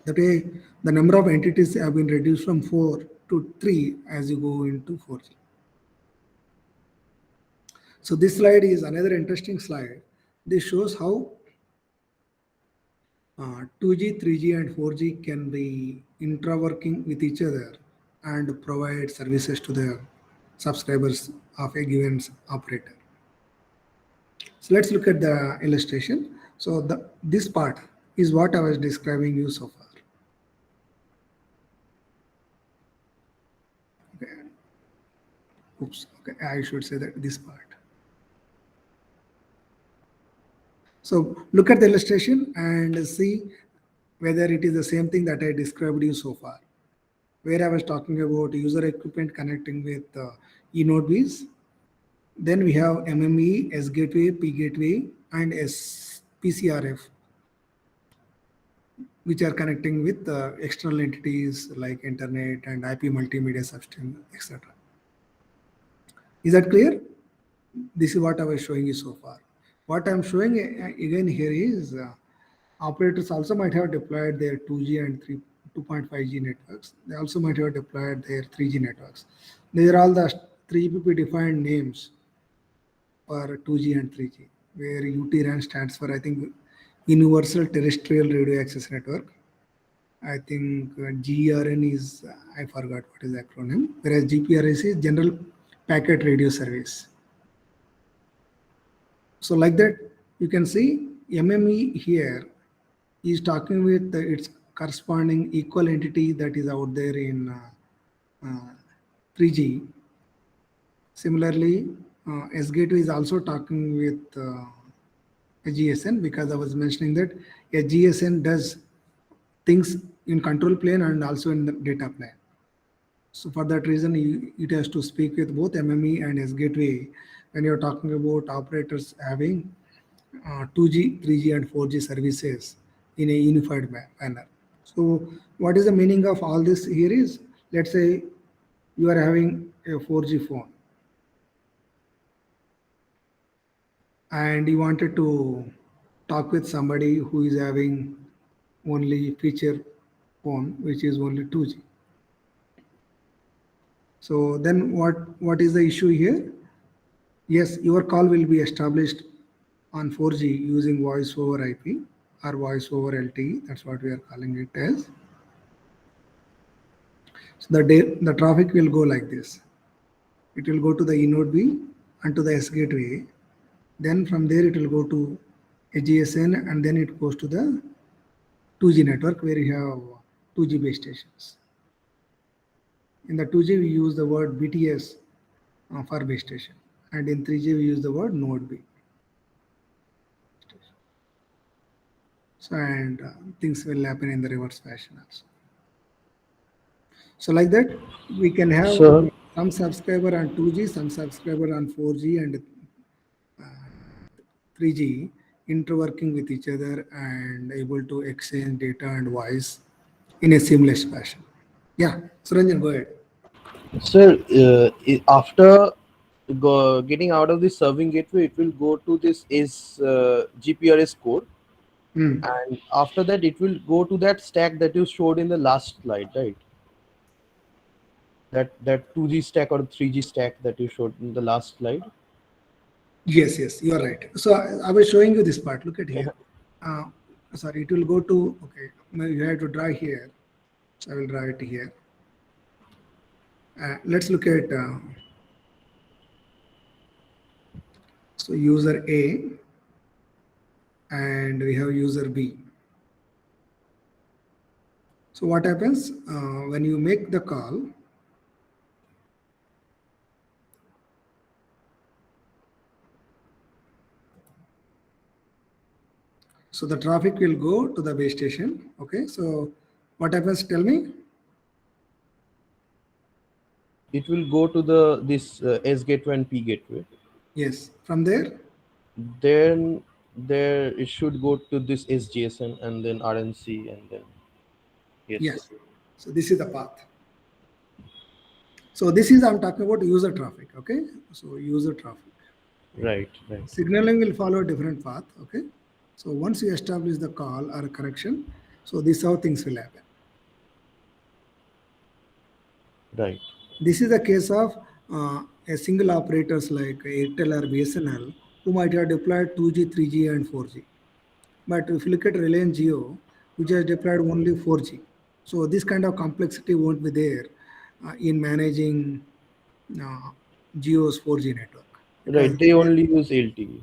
That way, the number of entities have been reduced from 4 to 3 as you go into 4G. So this slide is another interesting slide. This shows how 2G, 3G, and 4G can be intra-working with each other and provide services to the subscribers of a given operator. So let's look at the illustration. So this part is what I was describing you so far. Okay. Oops. Okay, I should say that this part. So look at the illustration and see whether it is the same thing that I described you so far, where I was talking about user equipment connecting with eNode Bs. Then we have MME, S gateway, P gateway, and PCRF, which are connecting with external entities like internet and IP multimedia subsystem, etc. Is that clear? This is what I was showing you so far. What I'm showing again here is operators also might have deployed their 2G and 2.5G networks. They also might have deployed their 3G networks. These are all the 3PP defined names for 2G and 3G, where UTRAN stands for, I think, Universal Terrestrial Radio Access Network. I think GRN is, I forgot what is the acronym, whereas GPRS is General Packet Radio Service. So like that, you can see MME here is talking with its corresponding equal entity that is out there in 3G. Similarly, S gateway is also talking with a GSN, because I was mentioning that a GSN does things in control plane and also in the data plane. So for that reason, it has to speak with both MME and S gateway when you're talking about operators having 2G, 3G, and 4G services in a unified manner. So what is the meaning of all this here is, let's say you are having a 4G phone and you wanted to talk with somebody who is having only feature phone, which is only 2G. So then what is the issue here? Yes, your call will be established on 4G using voice over IP or voice over LTE. That's what we are calling it as. So the traffic will go like this. It will go to the eNode B and to the S gateway. Then from there it will go to a GSN and then it goes to the 2G network where you have 2G base stations. In the 2G we use the word BTS for base station, and in 3G we use the word node B. So and things will happen in the reverse fashion also. So like that we can have Sir, some subscriber on 2G, some subscriber on 4G and 3G interworking with each other and able to exchange data and voice in a seamless fashion. Yeah, Suranjan, go ahead. sir, after getting out of the serving gateway, it will go to this GPRS core, Hmm. and after that, it will go to that stack that you showed in the last slide, right? That 2G stack or 3G stack that you showed in the last slide. Yes, you are right. So I was showing you this part. Look at here. Sorry, it will go to, okay, you have to draw here. So I will draw it here. Let's look at, so user A and we have user B. So what happens when you make the call? So the traffic will go to the base station. Okay, so what happens? Tell me. It will go to this S gateway and P gateway. Yes, from there. Then there it should go to this SGSN and then RNC and then Yes. So this is the path. So this is, I'm talking about user traffic. Okay, so user traffic. Right. Signaling will follow a different path. Okay, so once you establish the call or a correction, so this is how things will happen. Right. This is the case of a single operators like Airtel or BSNL who might have deployed 2G, 3G, and 4G. But if you look at Reliance Jio, which has deployed only 4G, so this kind of complexity won't be there in managing Jio's 4G network. Right. They only use LTE.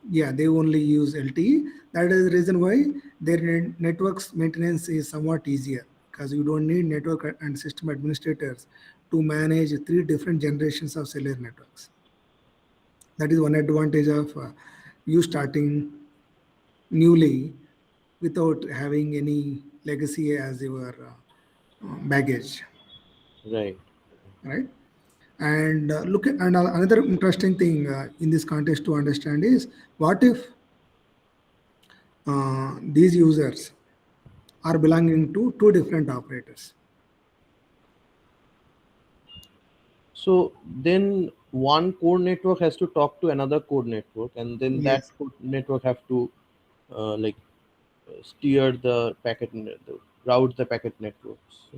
Yeah, they only use LTE. That is the reason why their networks maintenance is somewhat easier, because you don't need network and system administrators to manage 3 different generations of cellular networks. That is one advantage of you starting newly without having any legacy as your baggage, Right. right? And look at, and another interesting thing in this context to understand is, what if these users are belonging to 2 different operators? So then one core network has to talk to another core network, and then that Yes. core network have to steer the packet, route the packet networks.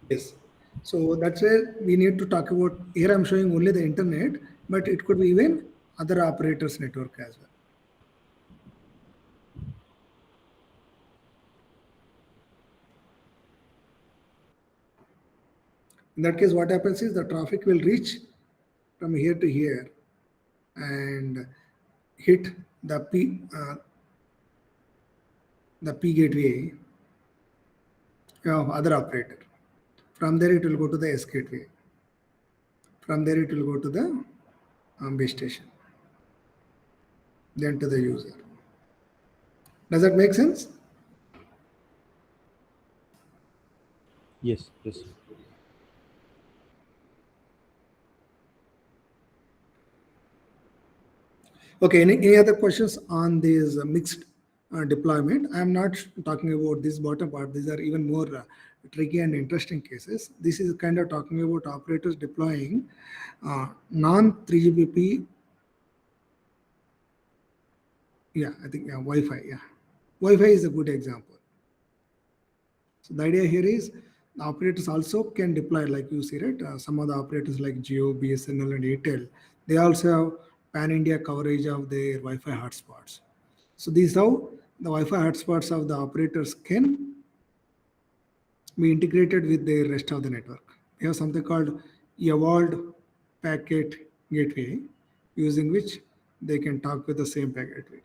Yes. So that's where we need to talk about. Here I'm showing only the internet, but it could be even other operators network as well. In that case, what happens is the traffic will reach from here to here and hit the P gateway of other operator. From there, it will go to the S gateway. From there, it will go to the base station. Then to the user. Does that make sense? Yes. Okay, any other questions on this mixed deployment? I'm not talking about this bottom part. These are even more tricky and interesting cases. This is kind of talking about operators deploying non-3GPP, yeah, I think, yeah, Wi-Fi, yeah. Wi-Fi is a good example. So the idea here is the operators also can deploy, like you see, right? Some of the operators like Jio, BSNL, and Airtel, they also have pan-India coverage of their Wi-Fi hotspots. So this is how the Wi-Fi hotspots of the operators can be integrated with the rest of the network. We have something called evolved packet gateway, using which they can talk with the same packet gateway.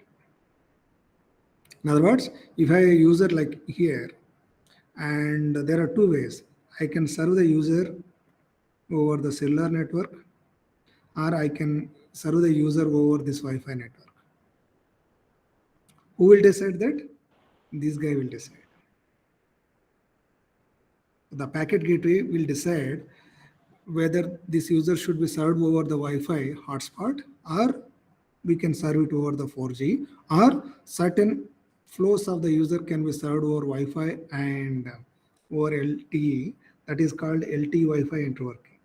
In other words, if I have a user like here, and there are two ways. I can serve the user over the cellular network, or I can serve the user over this Wi-Fi network. Who will decide that? This guy will decide. The packet gateway will decide whether this user should be served over the Wi-Fi hotspot, or we can serve it over the 4G, or certain flows of the user can be served over Wi-Fi and over LTE, that is called LTE Wi-Fi interworking.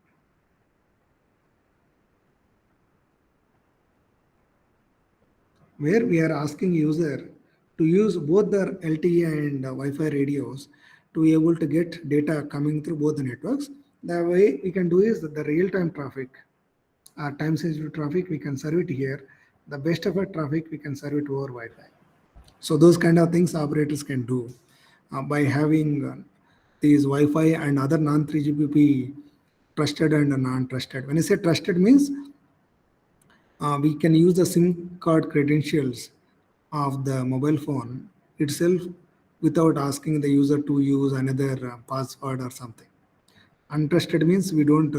Where we are asking user to use both the LTE and Wi-Fi radios to be able to get data coming through both the networks. The way we can do is that the real-time traffic, time-sensitive traffic, we can serve it here. The best effort traffic, we can serve it over Wi-Fi. So those kind of things operators can do by having these Wi-Fi and other non-3GPP trusted and non-trusted. When I say trusted means we can use the SIM card credentials of the mobile phone itself without asking the user to use another password or something. Untrusted means we don't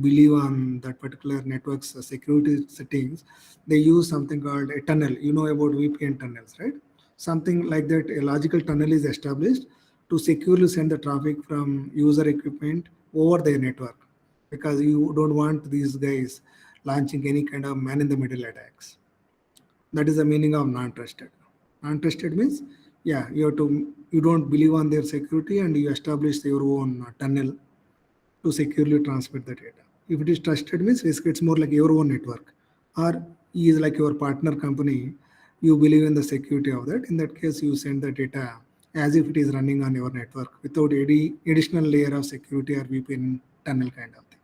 believe on that particular network's security settings. They use something called a tunnel. You know about VPN tunnels, right? Something like that, a logical tunnel is established to securely send the traffic from user equipment over their network, because you don't want these guys launching any kind of man-in-the-middle attacks. That is the meaning of non-trusted. Non-trusted means, yeah, you don't believe on their security and you establish your own tunnel to securely transmit the data. If it is trusted means basically it's more like your own network, or he is like your partner company. You believe in the security of that. In that case, you send the data as if it is running on your network without any additional layer of security or VPN tunnel kind of thing.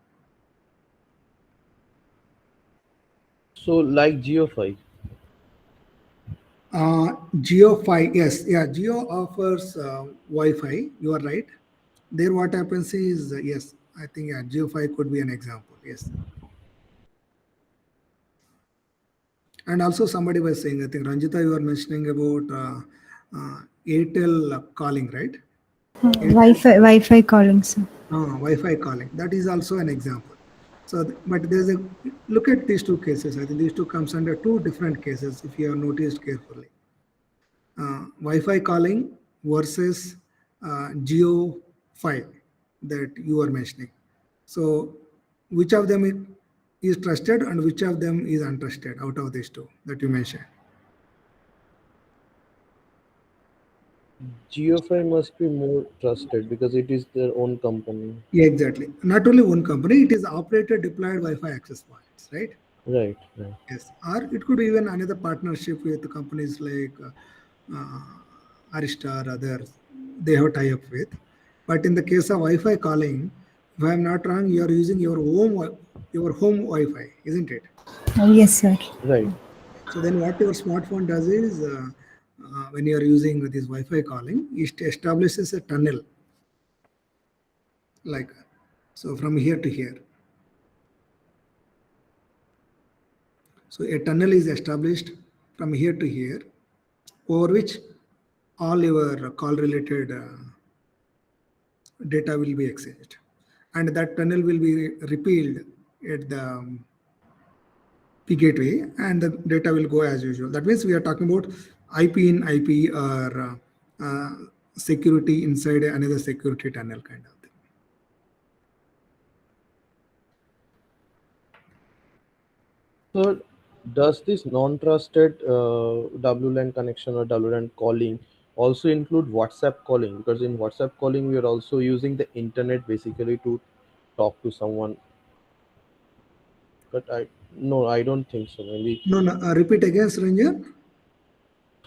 So like Geo5. Geo5, yes, yeah, Geo offers Wi-Fi. You are right. There, what happens is yes, I think yeah, Geo5 could be an example. Yes, and also somebody was saying, I think Ranjita, you were mentioning about Airtel calling, right? Wi-Fi calling, sir. Wi-Fi calling. That is also an example. So, but there's a look at these two cases. I think these two comes under two different cases if you have noticed carefully. Wi-Fi calling versus Geo 5 that you were mentioning. So, which of them is trusted and which of them is untrusted out of these two that you mentioned? Geo5 must be more trusted because it is their own company. Yeah, exactly. Not only one company, it is operator deployed Wi-Fi access points, right? Right. Yes. Or it could be even another partnership with companies like Arista or others. They have tie up with. But in the case of Wi-Fi calling, if I'm not wrong, you are using your home Wi-Fi, isn't it? Yes, sir. Right. So then what your smartphone does is when you are using this Wi-Fi calling, it establishes a tunnel like so from here to here. So a tunnel is established from here to here, over which all your call related data will be exchanged. And that tunnel will be repealed at the P gateway and the data will go as usual. That means we are talking about IP in IP or security inside another security tunnel kind of thing. So does this non-trusted WLAN connection or WLAN calling also include WhatsApp calling? Because in WhatsApp calling, we are also using the internet basically to talk to someone. But I don't think so. Maybe No, repeat again, Ranjan.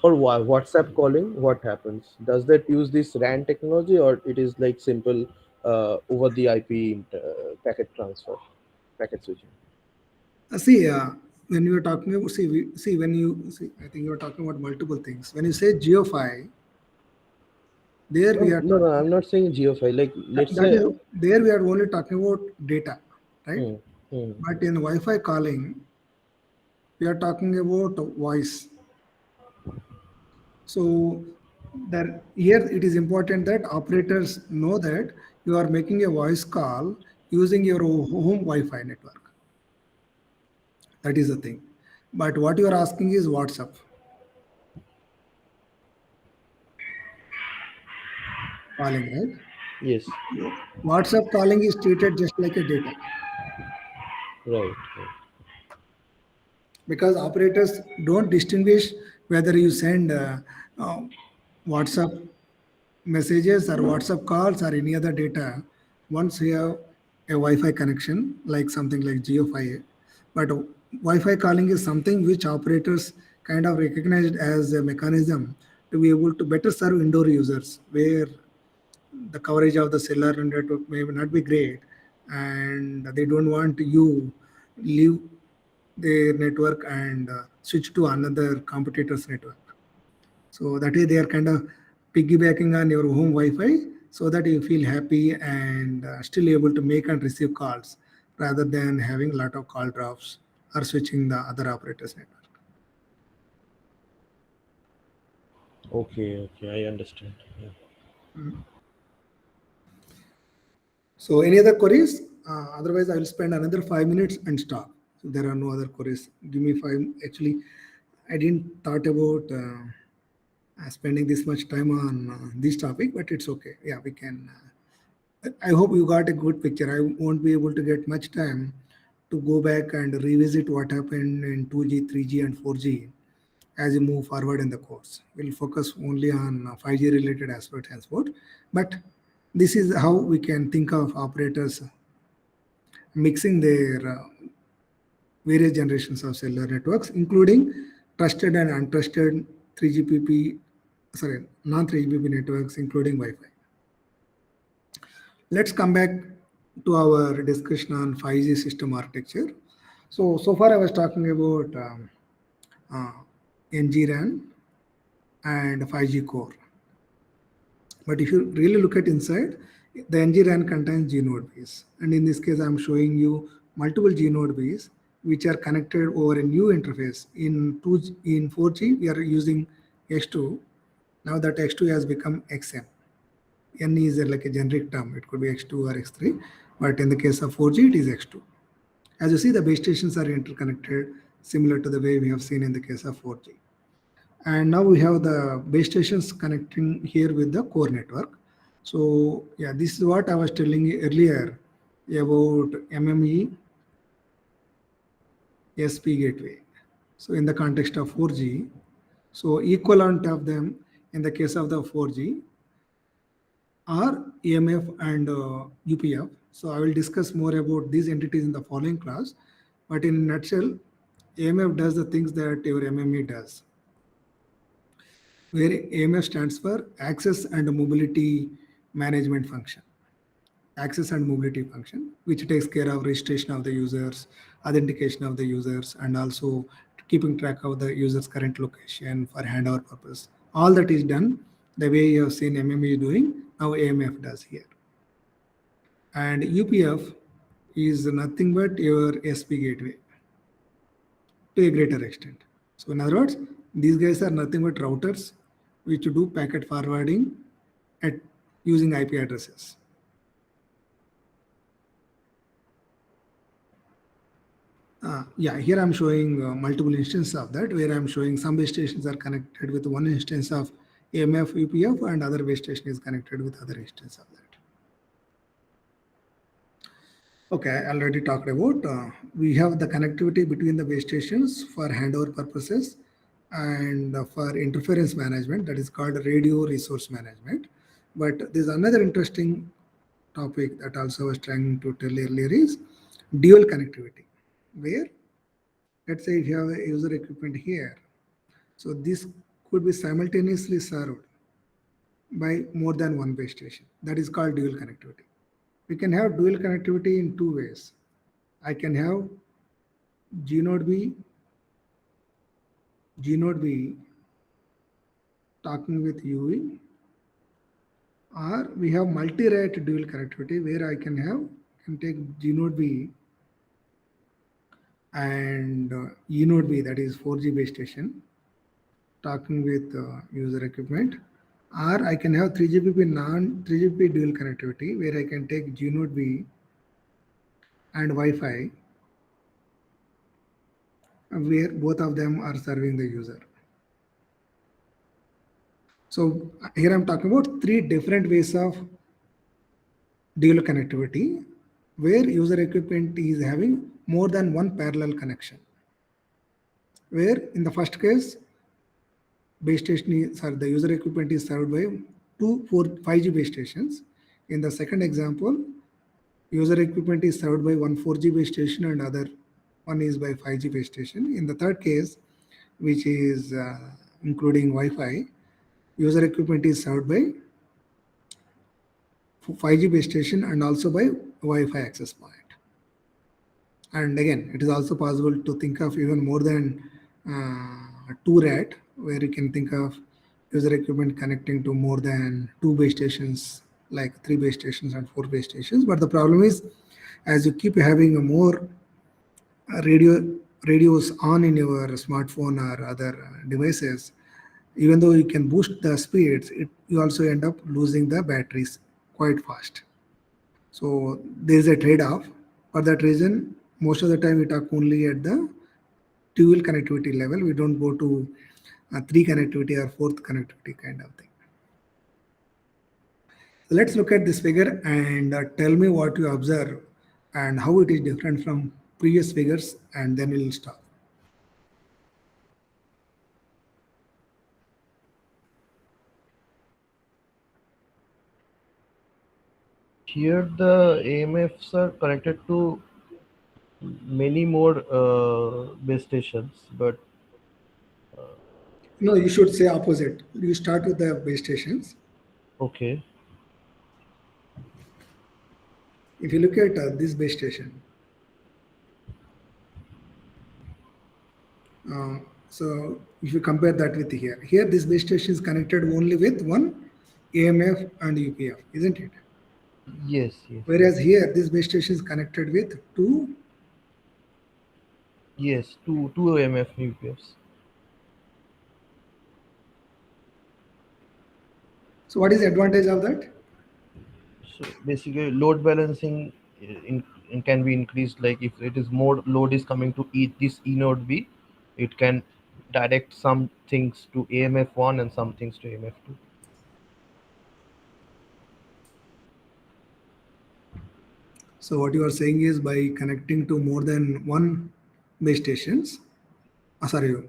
For WhatsApp calling, what happens? Does that use this RAN technology, or it is like simple over the IP packet transfer, packet switching? See, when you are talking about, when you see, I think you are talking about multiple things. When you say GeoFi, there No, we are no, no. I'm not saying GeoFi. Like, let's that say, is there we are only talking about data, right? hmm, hmm, But in Wi-Fi calling, we are talking about voice. So that here it is important that operators know that you are making a voice call using your home Wi-Fi network. That is the thing. But what you are asking is WhatsApp calling, right? yes, WhatsApp calling is treated just like a data right, right. because operators don't distinguish whether you send uh, WhatsApp messages or WhatsApp calls or any other data once you have a Wi-Fi connection, like something like GeoFi. But Wi-Fi calling is something which operators kind of recognized as a mechanism to be able to better serve indoor users where the coverage of the cellular network may not be great and they don't want you leave their network and switch to another competitor's network. So that way they are kind of piggybacking on your home Wi-Fi so that you feel happy and still able to make and receive calls rather than having a lot of call drops or switching the other operator's network. Okay, okay, I understand. Yeah. So any other queries? Otherwise, I will spend another 5 minutes and stop. So there are no other queries. Give me five. Actually, I didn't thought about spending this much time on this topic, but it's okay. Yeah, we can. I hope you got a good picture. I won't be able to get much time to go back and revisit what happened in 2G, 3G, and 4G as you move forward in the course. We'll focus only on 5G related aspects henceforth. But this is how we can think of operators mixing their various generations of cellular networks, including trusted and untrusted 3GPP, non-3GPP networks, including Wi-Fi. Let's come back to our discussion on 5G system architecture. So far I was talking about uh, NG-RAN and 5G core. But if you really look at inside, the NG-RAN contains G-node base. And in this case, I'm showing you multiple G-node base which are connected over a new interface. In 4G, we are using X2. Now that X2 has become XM. N is like a generic term. It could be X2 or X3. But in the case of 4G, it is X2. As you see, the base stations are interconnected, similar to the way we have seen in the case of 4G. And now we have the base stations connecting here with the core network. So yeah, this is what I was telling you earlier about MME SP gateway. So in the context of 4G, so equivalent of them in the case of the 4G are EMF and UPF. So I will discuss more about these entities in the following class. But in a nutshell, AMF does the things that your MME does, where AMF stands for Access and Mobility Management Function. Access and mobility function, which takes care of registration of the users, authentication of the users, and also keeping track of the user's current location for handover purpose. All that is done the way you have seen MME doing, now AMF does here. And UPF is nothing but your SP gateway to a greater extent. So in other words, these guys are nothing but routers which do packet forwarding at using IP addresses. Yeah, here I'm showing multiple instances of that, where I'm showing some base stations are connected with one instance of AMF UPF and other base station is connected with other instance of that. Okay, I already talked about, we have the connectivity between the base stations for handover purposes and for interference management, that is called radio resource management. But there's another interesting topic that also I was trying to tell earlier is dual connectivity, where let's say if you have a user equipment here, so this could be simultaneously served by more than one base station. That is called dual connectivity. We can have dual connectivity in two ways. I can have G node B talking with UE, or we have multi-rate dual connectivity where I can take G node B and E node B, that is 4G base station, talking with user equipment, or I can have 3GPP dual connectivity where I can take G node B and Wi-Fi, where both of them are serving the user. So here I'm talking about three different ways of dual connectivity where user equipment is having more than one parallel connection. Where in the first case, base station is, sorry, the user equipment is served by 5G base stations. In the second example, user equipment is served by one 4G base station and other one is by 5G base station. In the third case, which is including Wi-Fi, user equipment is served by 5G base station and also by Wi-Fi access point. And again, it is also possible to think of even more than 2 RAT, where you can think of user equipment connecting to more than 2 base stations, like 3 base stations and 4 base stations. But the problem is, as you keep having a more radios on in your smartphone or other devices, even though you can boost the speeds, you also end up losing the batteries quite fast. So there is a trade-off. For that reason, most of the time we talk only at the dual connectivity level. We don't go to 3 connectivity or 4th connectivity kind of thing. So let's look at this figure and tell me what you observe and how it is different from previous figures, and then we'll stop. Here the AMFs are connected to many more base stations, but No, you should say opposite. You start with the base stations. okay. If you look at this base station, so if you compare that with here this base station is connected only with one AMF and UPF, isn't it? Yes. Whereas here this base station is connected with two. Yes, two AMF UPFs. So what is the advantage of that? So basically, load balancing can be increased. Like if it is more load is coming to this E node B, it can direct some things to AMF1 and some things to AMF2. So what you are saying is by connecting to more than one base stations,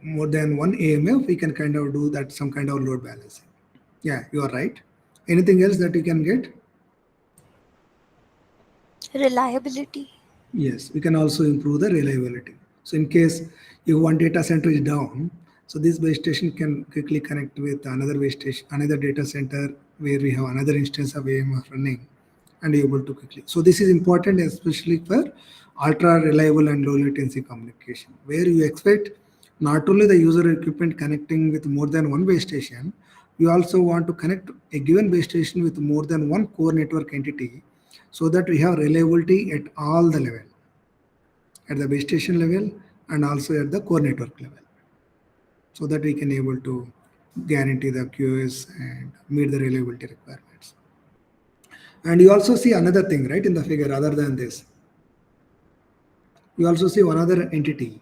more than one AMF, we can kind of do that, some kind of load balancing. Yeah, you are right. Anything else that you can get? Reliability. Yes, we can also improve the reliability. So in case if one data center is down, so this base station can quickly connect with another base station, another data center where we have another instance of AMF running and able to quickly. So this is important, especially for ultra reliable and low latency communication, where you expect not only the user equipment connecting with more than one base station, you also want to connect a given base station with more than one core network entity, so that we have reliability at all the level, at the base station level and also at the core network level, so that we can able to guarantee the QoS and meet the reliability requirements. And you also see another thing, right, in the figure other than this. You also see one other entity.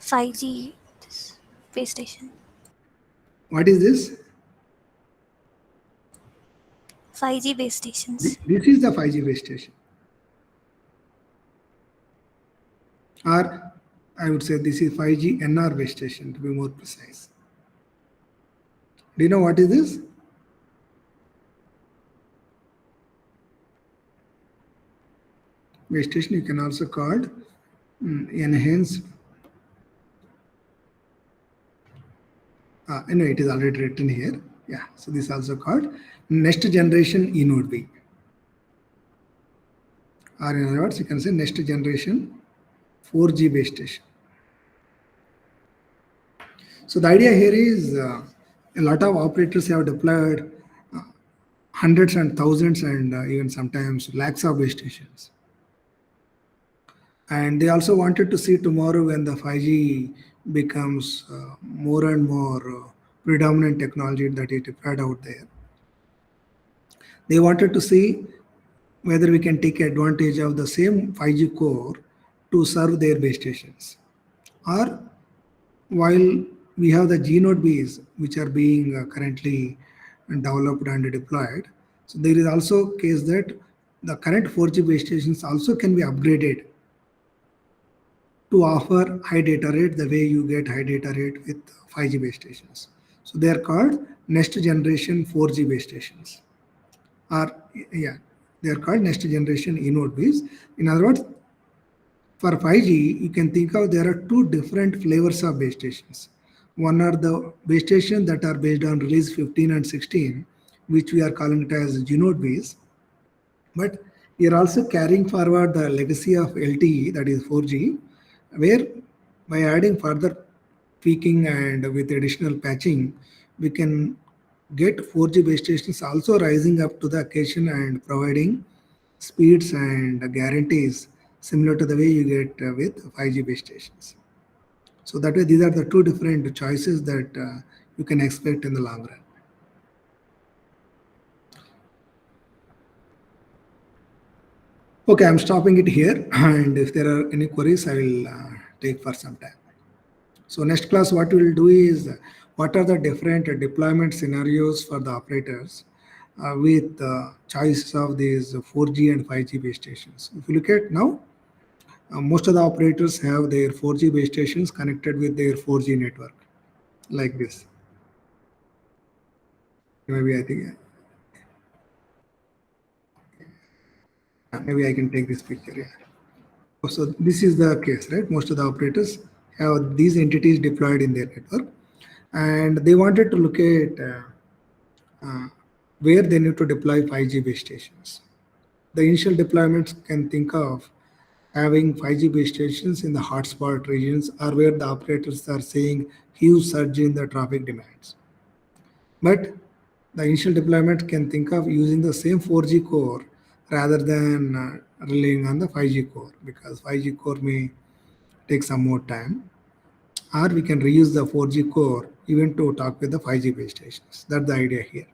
5G base station. What is this? 5G base stations. This is the 5G base station. Or I would say this is 5G NR base station, to be more precise. Do you know what is this? Base station you can also call enhanced Anyway, it is already written here. Yeah, so this is also called next generation eNode B. Or in other words, you can say next generation 4G base station. So the idea here is a lot of operators have deployed hundreds and thousands and even sometimes lakhs of base stations. And they also wanted to see tomorrow when the 5G becomes more and more predominant technology that is deployed out there. They wanted to see whether we can take advantage of the same 5G core to serve their base stations. Or while we have the GNode Bs, which are being currently developed and deployed, so there is also a case that the current 4G base stations also can be upgraded to offer high data rate the way you get high data rate with 5G base stations. So they are called next generation 4G base stations. Or yeah, they are called next generation eNode Bs. In other words, for 5G, you can think of there are two different flavors of base stations. One are the base stations that are based on release 15 and 16, which we are calling it as GNode Bs. But we are also carrying forward the legacy of LTE, that is 4G, where by adding further tweaking and with additional patching, we can get 4G base stations also rising up to the occasion and providing speeds and guarantees similar to the way you get with 5G base stations. So that way, these are the two different choices that you can expect in the long run. Okay, I'm stopping it here, and if there are any queries, I will take for some time. So next class, what we will do is, what are the different deployment scenarios for the operators with choices of these 4G and 5G base stations. If you look at now, most of the operators have their 4G base stations connected with their 4G network, like this. Maybe I think, maybe I can take this picture. Yeah. So this is the case, right? Most of the operators have these entities deployed in their network, and they wanted to look at where they need to deploy 5G base stations. The initial deployments can think of having 5G base stations in the hotspot regions or where the operators are seeing huge surge in the traffic demands. But the initial deployment can think of using the same 4G core rather than relying on the 5G core, because 5G core may take some more time, or we can reuse the 4G core even to talk with the 5G base stations. That's the idea here.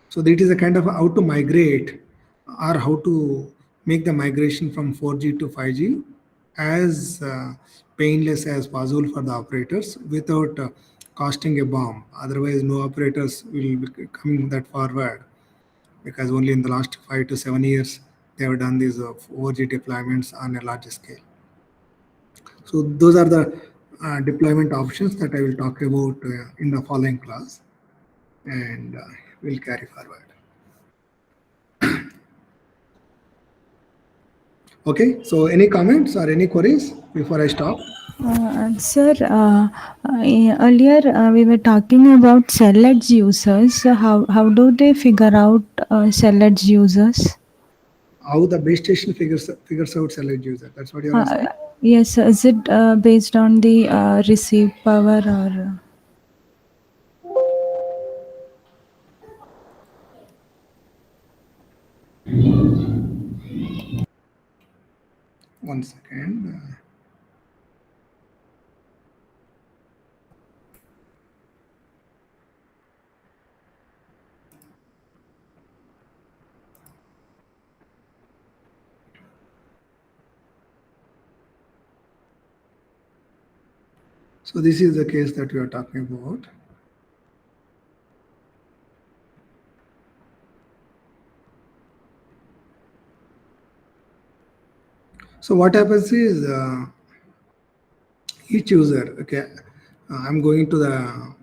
So that is a kind of how to migrate or how to make the migration from 4G to 5G as painless as possible for the operators without costing a bomb. Otherwise, no operators will be coming that forward, because only in the last 5 to 7 years they have done these 4G deployments on a larger scale. So those are the deployment options that I will talk about in the following class, and we'll carry forward. Okay, so any comments or any queries before I stop? Sir, earlier we were talking about cell edge users. So how do they figure out cell edge users? How the base station figures out cell edge user? That's what you're asking? Yes, is it based on the receive power or? One second. So this is the case that we are talking about. So what happens is each user, okay, I'm going to the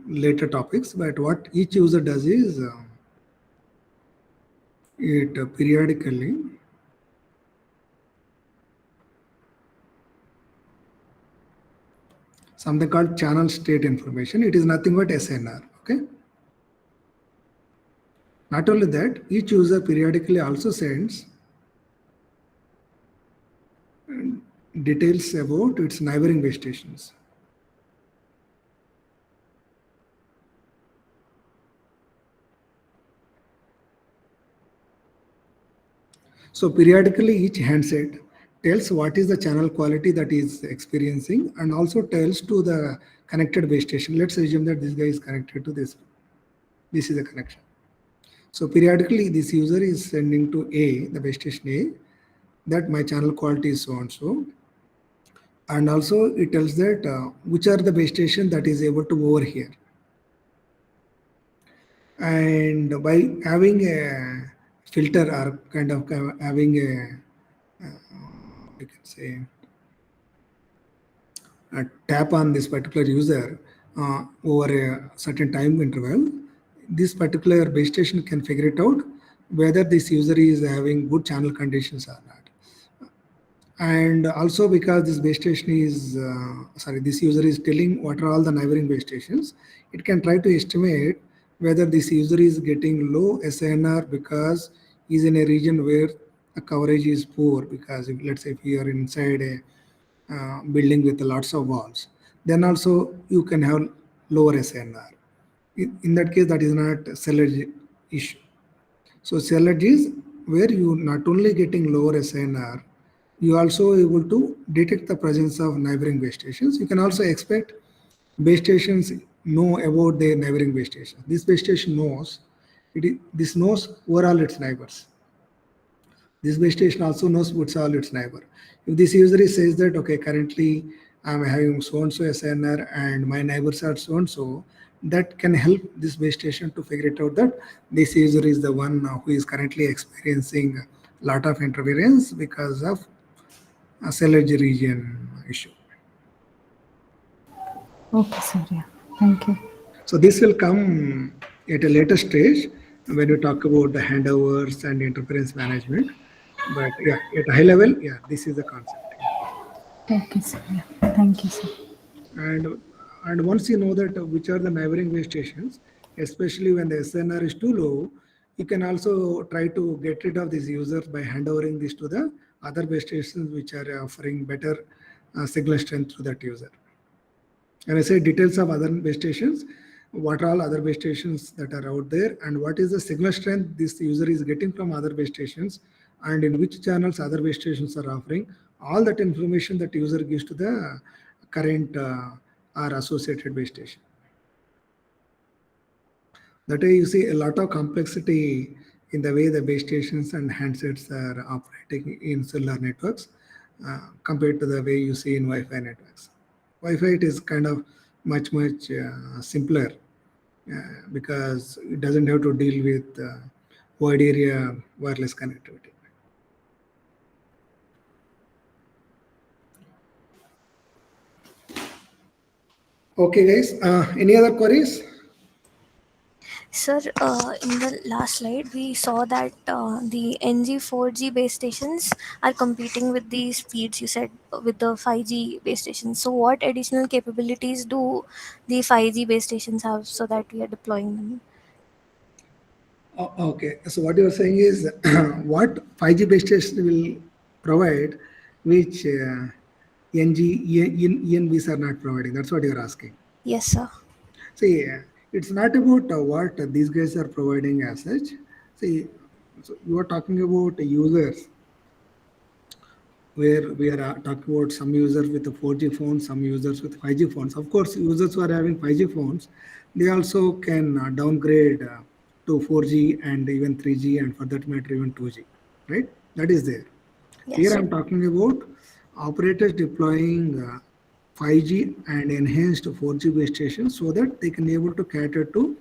later topics, but what each user does is it periodically something called channel state information. It is nothing but SNR. Okay. Not only that, each user periodically also sends details about its neighboring base stations. So periodically each handset tells what is the channel quality that is experiencing and also tells to the connected base station. Let's assume that this guy is connected to this. This is the connection. So periodically this user is sending to A, the base station A, that my channel quality is so and so. And also it tells that which are the base station that is able to overhear. And by having a filter or kind of having a, you can say, a tap on this particular user over a certain time interval, this particular base station can figure it out whether this user is having good channel conditions or not. And also because this base station is, this user is telling what are all the neighboring base stations, it can try to estimate whether this user is getting low SNR because he's in a region where the coverage is poor. Because if, let's say if you are inside a building with lots of walls, then also you can have lower SNR. In that case, that is not cell edge issue. So cell edge is where you not only getting lower SNR, you also able to detect the presence of neighboring base stations. You can also expect base stations know about their neighboring base station. This base station knows, this knows overall its neighbors. This base station also knows what's all its neighbor. If this user says that, okay, currently I'm having so-and-so SNR and my neighbors are so-and-so, that can help this base station to figure it out that this user is the one who is currently experiencing a lot of interference because of a cell edge region issue. Okay, sir. Yeah. Thank you. So this will come at a later stage when we talk about the handovers and interference management. But yeah, at a high level, yeah, this is the concept. Okay, sir. Yeah. Thank you, sir. And once you know that which are the neighboring base stations, especially when the SNR is too low, you can also try to get rid of these users by handovering this to the other base stations which are offering better signal strength to that user. And I say details of other base stations, what are all other base stations that are out there, and what is the signal strength this user is getting from other base stations, and in which channels other base stations are offering. All that information that user gives to the current or associated base station. That way you see a lot of complexity in the way the base stations and handsets are operating in cellular networks compared to the way you see in Wi-Fi networks. Wi-Fi, it is kind of much simpler because it doesn't have to deal with wide area wireless connectivity. Okay, guys. Any other queries? Sir, in the last slide, we saw that the NG 4G base stations are competing with the speeds you said with the 5G base stations. So, what additional capabilities do the 5G base stations have so that we are deploying them? Okay. So what you are saying is what 5G base station will provide, which ENBs are not providing. That's what you are asking. Yes, sir. See, it's not about what these guys are providing as such. See, so you are talking about users, where we are talking about some users with a 4G phones, some users with 5G phones. Of course, users who are having 5G phones, they also can downgrade to 4G and even 3G, and for that matter even 2G, right? That is there. Yes. Here I'm talking about operators deploying 5G and enhanced 4G base stations so that they can be able to cater to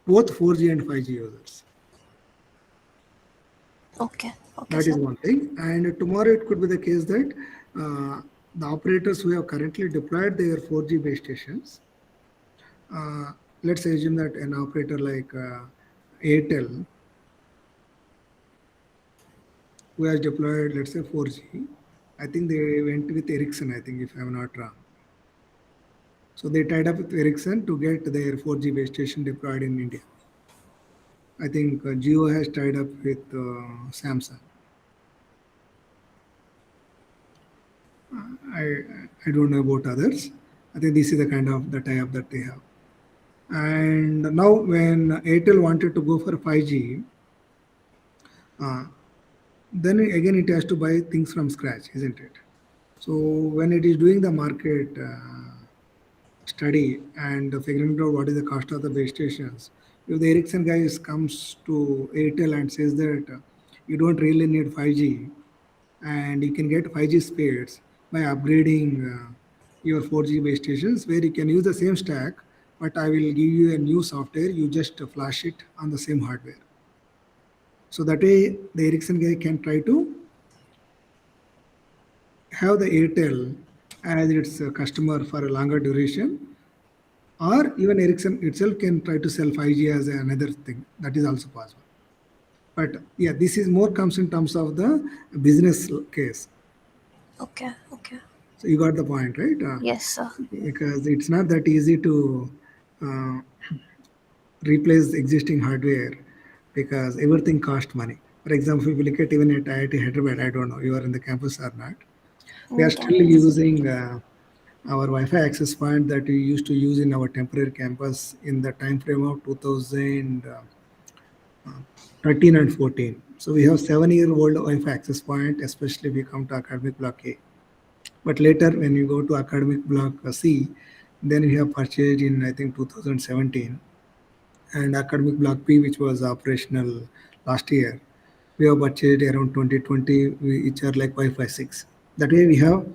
both 4G and 5G users. Okay. Okay. That sir. is one thing. And tomorrow it could be the case that the operators who have currently deployed their 4G base stations, let's assume that an operator like Airtel, who has deployed, let's say 4G, I think they went with Ericsson, I think, if I'm not wrong. So they tied up with Ericsson to get their 4G base station deployed in India. I think Jio has tied up with Samsung. I don't know about others. I think this is the kind of the tie-up that they have. And now when Airtel wanted to go for 5G, then again it has to buy things from scratch, isn't it? So when it is doing the market study and figuring out what is the cost of the base stations, if the Ericsson guys comes to Airtel and says that you don't really need 5G and you can get 5G speeds by upgrading your 4G base stations, where you can use the same stack, but I will give you a new software, you just flash it on the same hardware. So that way the Ericsson guy can try to have the Airtel as its customer for a longer duration, or even Ericsson itself can try to sell 5G as another thing. That is also possible. But yeah, this is more comes in terms of the business case. Okay. So you got the point, right? Yes, sir. Because it's not that easy to replace existing hardware, because everything costs money. For example, if you look at even at IIT Hyderabad, I don't know, you are in the campus or not. We are still using our Wi-Fi access point that we used to use in our temporary campus in the time frame of 2013 and 14. So we have 7-year-old Wi-Fi access point, especially if we come to academic block A. But later, when you go to academic block C, then we have purchased in, I think, 2017. And academic block P, which was operational last year, we have purchased around 2020, which are like Wi-Fi 6. That way we have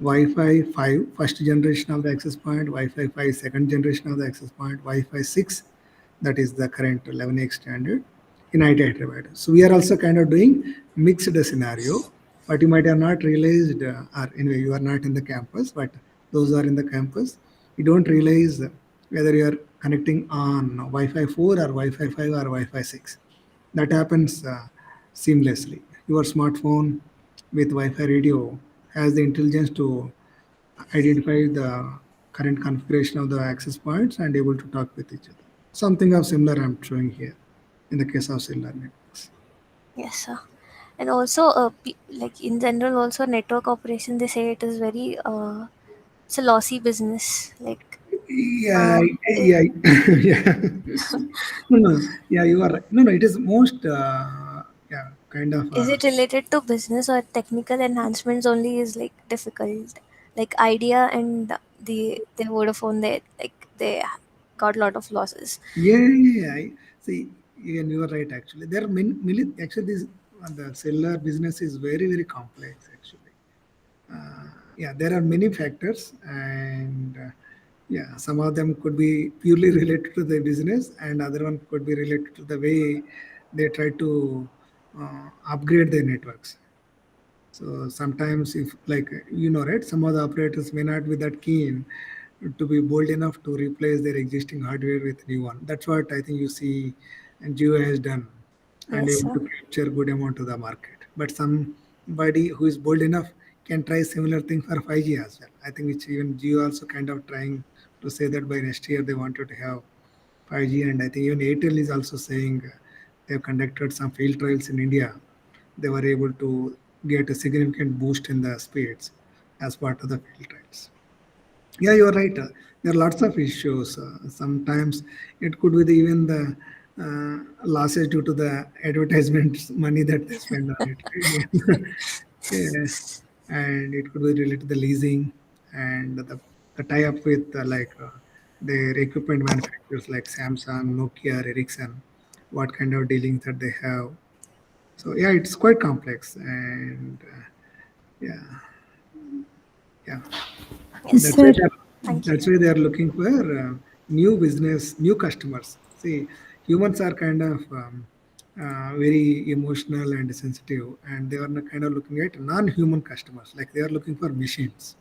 Wi-Fi 5, first generation of the access point, Wi-Fi 5, second generation of the access point, Wi-Fi 6, that is the current 11x standard in IIT Hyderabad. So we are also kind of doing mixed scenario, but you might have not realized, or anyway, you are not in the campus, but those are in the campus. You don't realize whether you are connecting on Wi-Fi 4 or Wi-Fi 5 or Wi-Fi 6. That happens seamlessly. Your smartphone with Wi-Fi radio has the intelligence to identify the current configuration of the access points and able to talk with each other. Something of similar I'm showing here in the case of cellular networks. Yes, sir. And also, like in general, also network operation, they say it is very it's a lossy business. Like Yeah, yeah, yeah. No, yeah, you are right. No, it is most, yeah, kind of. is it related to business or technical enhancements only is like difficult? Like Idea and the Vodafone, they got a lot of losses. Yeah. See, even you are right. Actually, there are many. Actually, this the cellular business is very, very complex. Actually, yeah, there are many factors, and yeah, some of them could be purely related to the business, and other one could be related to the way they try to upgrade their networks. So sometimes, if like right, some of the operators may not be that keen to be bold enough to replace their existing hardware with new one. That's what I think you see, and Jio has done, and Yes, able sir. to capture good amount of the market. But somebody who is bold enough can try similar thing for 5G as well. I think which even Jio also kind of trying to say that by next year they wanted to have 5G, and I think even Airtel is also saying they have conducted some field trials in India. They were able to get a significant boost in the speeds as part of the field trials. Yeah, you're right. There are lots of issues. Sometimes it could be even the losses due to the advertisement money that they spend on it. Yeah. And it could be related to the leasing and the tie-up with their equipment manufacturers like Samsung, Nokia, Ericsson, what kind of dealings that they have. So yeah, it's quite complex, and yeah, yeah. Yes, That's sir. why Sir, Thank you. they are looking for new business, new customers. See, humans are kind of very emotional and sensitive, and they are kind of looking at non-human customers. Like they are looking for machines.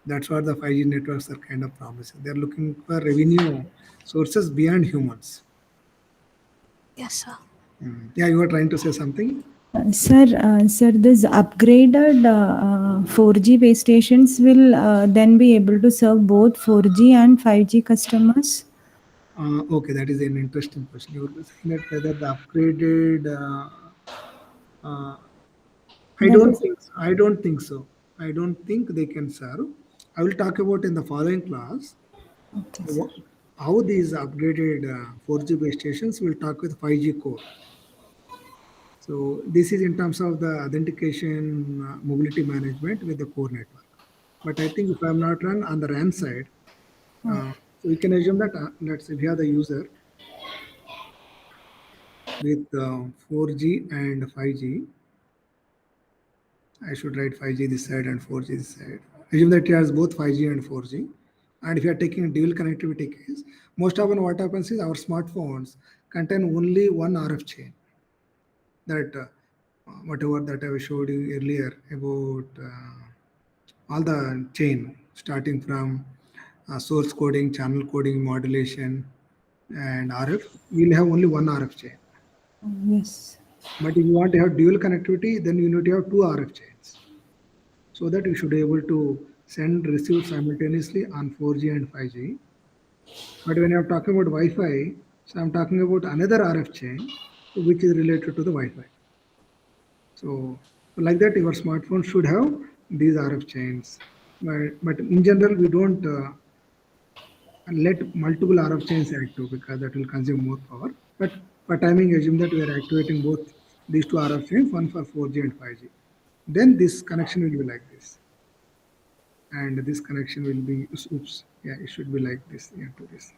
That's what the 5G networks are kind of promising. They are looking for revenue sources beyond humans. Yes, sir. Yeah, you were trying to say something. Sir, this upgraded 4G base stations will then be able to serve both 4G and 5G customers? Okay, that is an interesting question. You were saying that whether the upgraded, I That don't is- think, I don't think so. I don't think they can serve. I will talk about in the following class Okay, sir. how these upgraded 4G base stations will talk with 5G core. So this is in terms of the authentication, mobility management with the core network. But I think if I'm not wrong, on the RAN side, so we can assume that let's say we have the user with 4G and 5G. I should write 5G this side and 4G this side. Assume that it has both 5G and 4G. And if you are taking a dual connectivity case, most often what happens is our smartphones contain only one RF chain. That whatever that I showed you earlier about all the chain, starting from source coding, channel coding, modulation, and RF, we'll have only one RF chain. Yes. But if you want to have dual connectivity, then you need to have two RF chains, so that you should be able to send, receive simultaneously on 4G and 5G. But when I'm talking about Wi-Fi, so I'm talking about another RF chain, which is related to the Wi-Fi. So like that, your smartphone should have these RF chains. But in general, we don't let multiple RF chains active because that will consume more power. But for timing, assume that we are activating both these two RF chains, one for 4G and 5G. Then this connection will be like this. And this connection will be, oops, yeah, it should be like this, yeah, to this.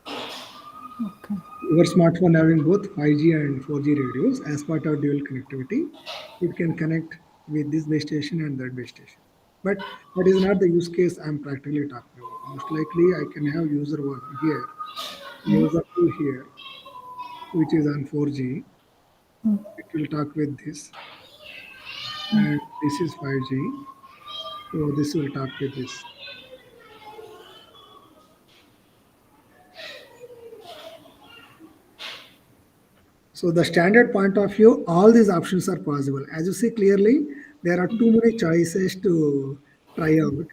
Okay. Your smartphone having both 5G and 4G radios as part of dual connectivity, it can connect with this base station and that base station. But that is not the use case I'm practically talking about. Most likely, I can have user 1 here, user 2 here, which is on 4G. It will talk with this. And this is 5G. So this will talk with this. So the standard point of view, all these options are possible. As you see clearly, there are too many choices to try out,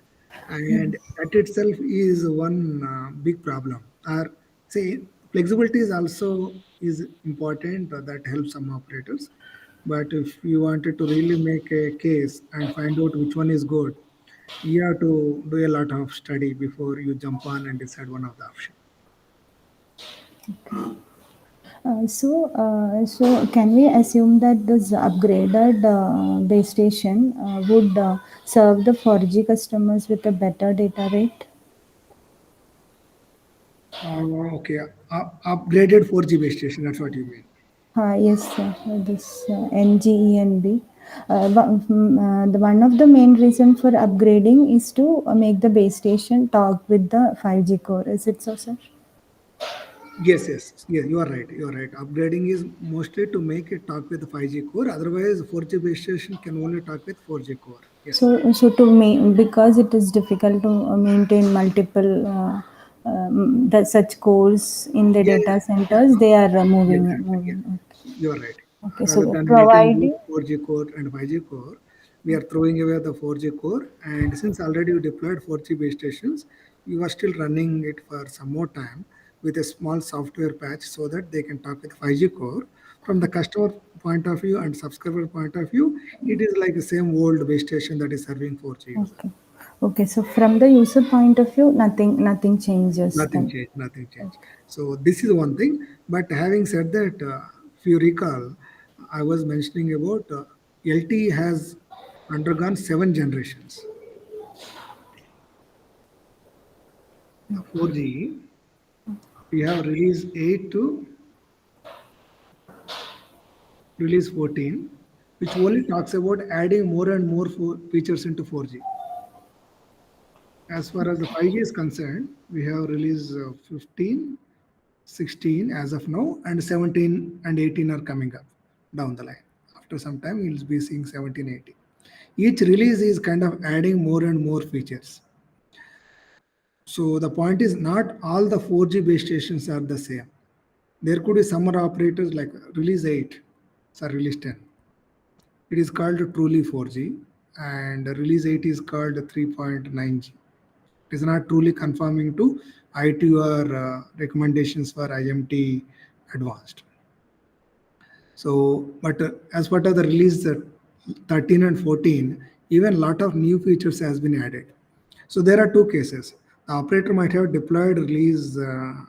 and that itself is one big problem. Or say flexibility is also is important. That helps some operators. But if you wanted to really make a case and find out which one is good, you have to do a lot of study before you jump on and decide one of the options. So can we assume that this upgraded base station would serve the 4G customers with a better data rate? Okay, upgraded 4G base station. That's what you mean. Yes, sir. This NGENB. The one of the main reason for upgrading is to make the base station talk with the 5G core. Is it so, sir? Yes, yes, yes, you are right. You are right. Upgrading is mostly to make it talk with the 5G core. Otherwise, 4G base station can only talk with 4G core. Yes. So because it is difficult to maintain multiple such cores in the Yeah, data yeah, centers, they are yeah, moving. exactly. Yeah, moving. you are right. Okay, Rather so than maintaining both providing 4G core and 5G core, we are throwing away the 4G core. And since already you deployed 4G base stations, you are still running it for some more time with a small software patch so that they can talk with 5G core. From the customer point of view and subscriber point of view, it is like the same old base station that is serving 4G user. okay, okay. So from the user point of view, nothing changes Nothing then. changed, nothing changed. So this is one thing. But having said that, if you recall, I was mentioning about LTE has undergone 7 generations. 4G, we have release 8 to release 14, which only talks about adding more and more features into 4G. As far as the 5G is concerned, we have release 15, 16 as of now, and 17 and 18 are coming up down the line. After some time, you'll be seeing 17, 18. Each release is kind of adding more and more features. So the point is not all the 4G base stations are the same. There could be some operators like release 8, or release 10. it is called truly 4G, and release 8 is called 3.9G. It is not truly conforming to ITR recommendations for IMT advanced. So, but as part of the release 13 and 14, even lot of new features has been added. So there are two cases. The operator might have deployed release,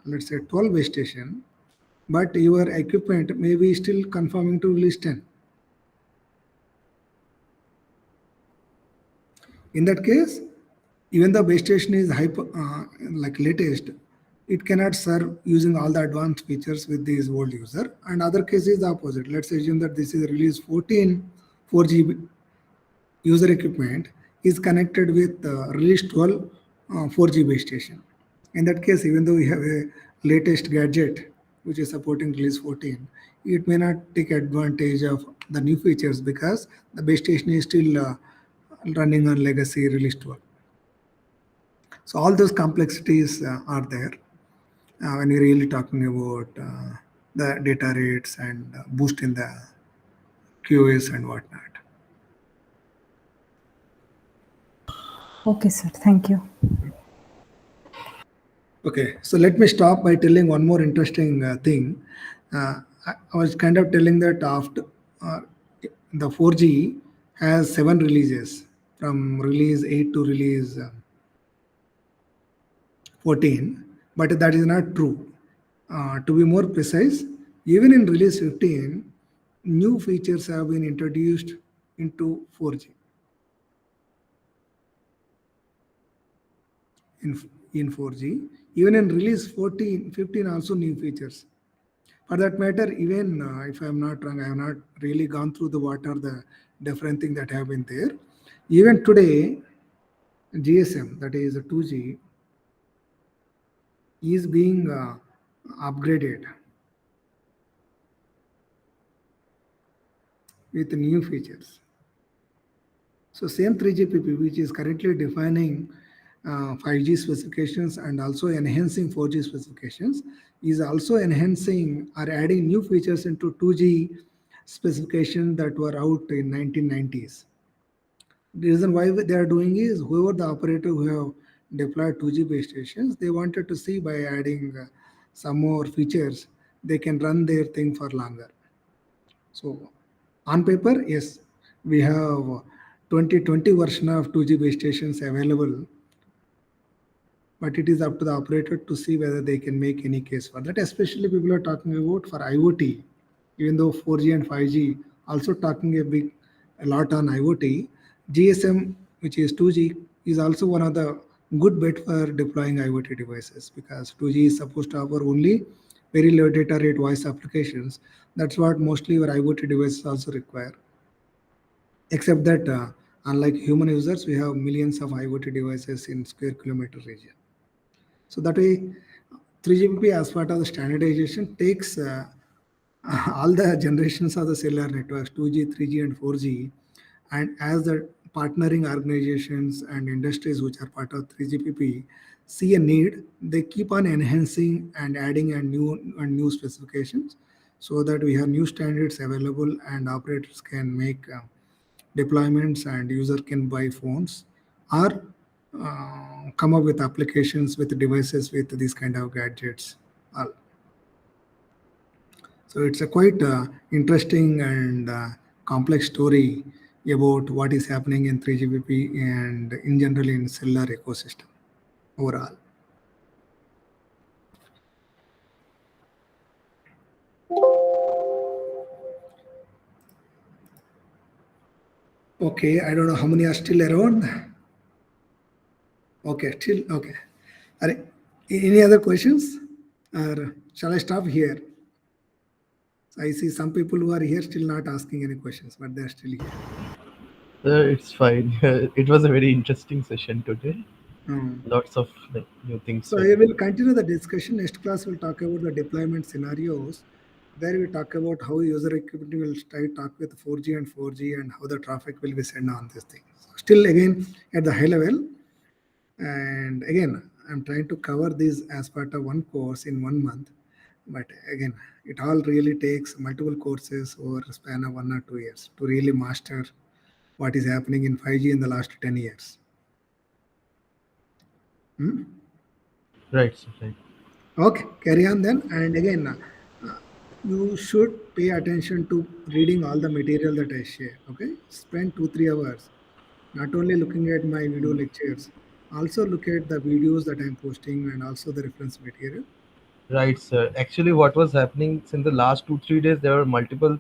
let's say 12 base station, but your equipment may be still conforming to release 10. In that case, even the base station is like latest, it cannot serve using all the advanced features with this old user. And other case is the opposite. Let's assume that this is release 14 4G user equipment is connected with release 12 4G base station. In that case, even though we have a latest gadget which is supporting release 14, it may not take advantage of the new features because the base station is still running on legacy release 12. So all those complexities are there when we're really talking about the data rates and boost in the QoS and whatnot. Okay, sir. Thank you. Okay, so let me stop by telling one more interesting thing. I was kind of telling that after the 4G has 7 releases from release 8 to release 14, but that is not true. To be more precise, even in release 15, new features have been introduced into 4G. In 4G, even in release 15 also new features. For that matter, even if I'm not wrong, I have not really gone through what are the different things that have been there. Even today, GSM, that is 2G, is being upgraded with new features. So same 3GPP, which is currently defining 5G specifications and also enhancing 4G specifications, is also enhancing or adding new features into 2G specification that were out in 1990s. The reason why they are doing is whoever the operator who have deployed 2G base stations, they wanted to see by adding some more features, they can run their thing for longer. So on paper, yes, we have 2020 version of 2G base stations available, but it is up to the operator to see whether they can make any case for that. Especially people are talking about for IoT, even though 4G and 5G also talking a lot on IoT. GSM, which is 2G, is also one of the good bet for deploying IoT devices because 2G is supposed to offer only very low data rate voice applications. That's what mostly your IoT devices also require. Except that unlike human users, we have millions of IoT devices in square kilometer region. So that way, 3GPP as part of the standardization takes all the generations of the cellular networks, 2G, 3G, and 4G, and as the partnering organizations and industries which are part of 3GPP see a need, they keep on enhancing and adding new specifications so that we have new standards available and operators can make deployments and user can buy phones or come up with applications with devices with these kind of gadgets. So it's a quite interesting and complex story about what is happening in 3GPP and in general in cellular ecosystem overall. Okay, I don't know how many are still around. Okay, still okay. Any other questions? Or shall I stop here? I see some people who are here still not asking any questions, but they're still here. It's fine. It was a very interesting session today. Mm. Lots of new things. So I will continue the discussion. Next class we'll talk about the deployment scenarios. There we talk about how user equipment will talk with 4G and how the traffic will be sent on this thing. So still again at the high level. And again, I'm trying to cover this as part of one course in 1 month. But again, it all really takes multiple courses over a span of 1 or 2 years to really master what is happening in 5G in the last 10 years. Hmm? Right, sir. Right. Okay, carry on then. And again, you should pay attention to reading all the material that I share. Okay, spend 2 3 hours not only looking at my video lectures, also look at the videos that I'm posting and also the reference material. Right, sir. Actually, what was happening in the last 2 3 days, there were multiple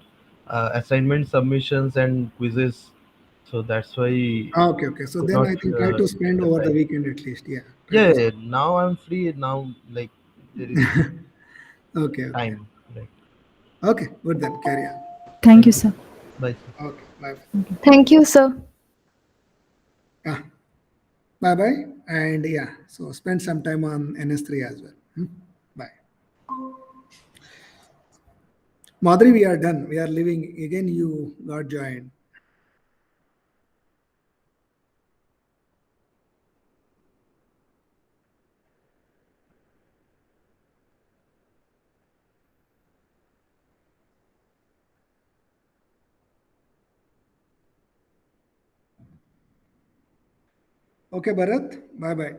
assignment submissions and quizzes, so that's why Okay, okay. So could then not I think try to take spend the over the time. weekend at least. Yeah, try Yeah, to. yeah, now I'm free. Now, like, there is Okay, okay, time. Right. okay. Good then. Carry on. Thank you, Thank you. sir. Bye, sir. Okay, bye. Thank you, sir. Yeah, bye bye. And yeah, so spend some time on NS3 as well. Bye. Madhuri, we are done. We are leaving. Again, you got joined. Okay, Bharat. Bye bye.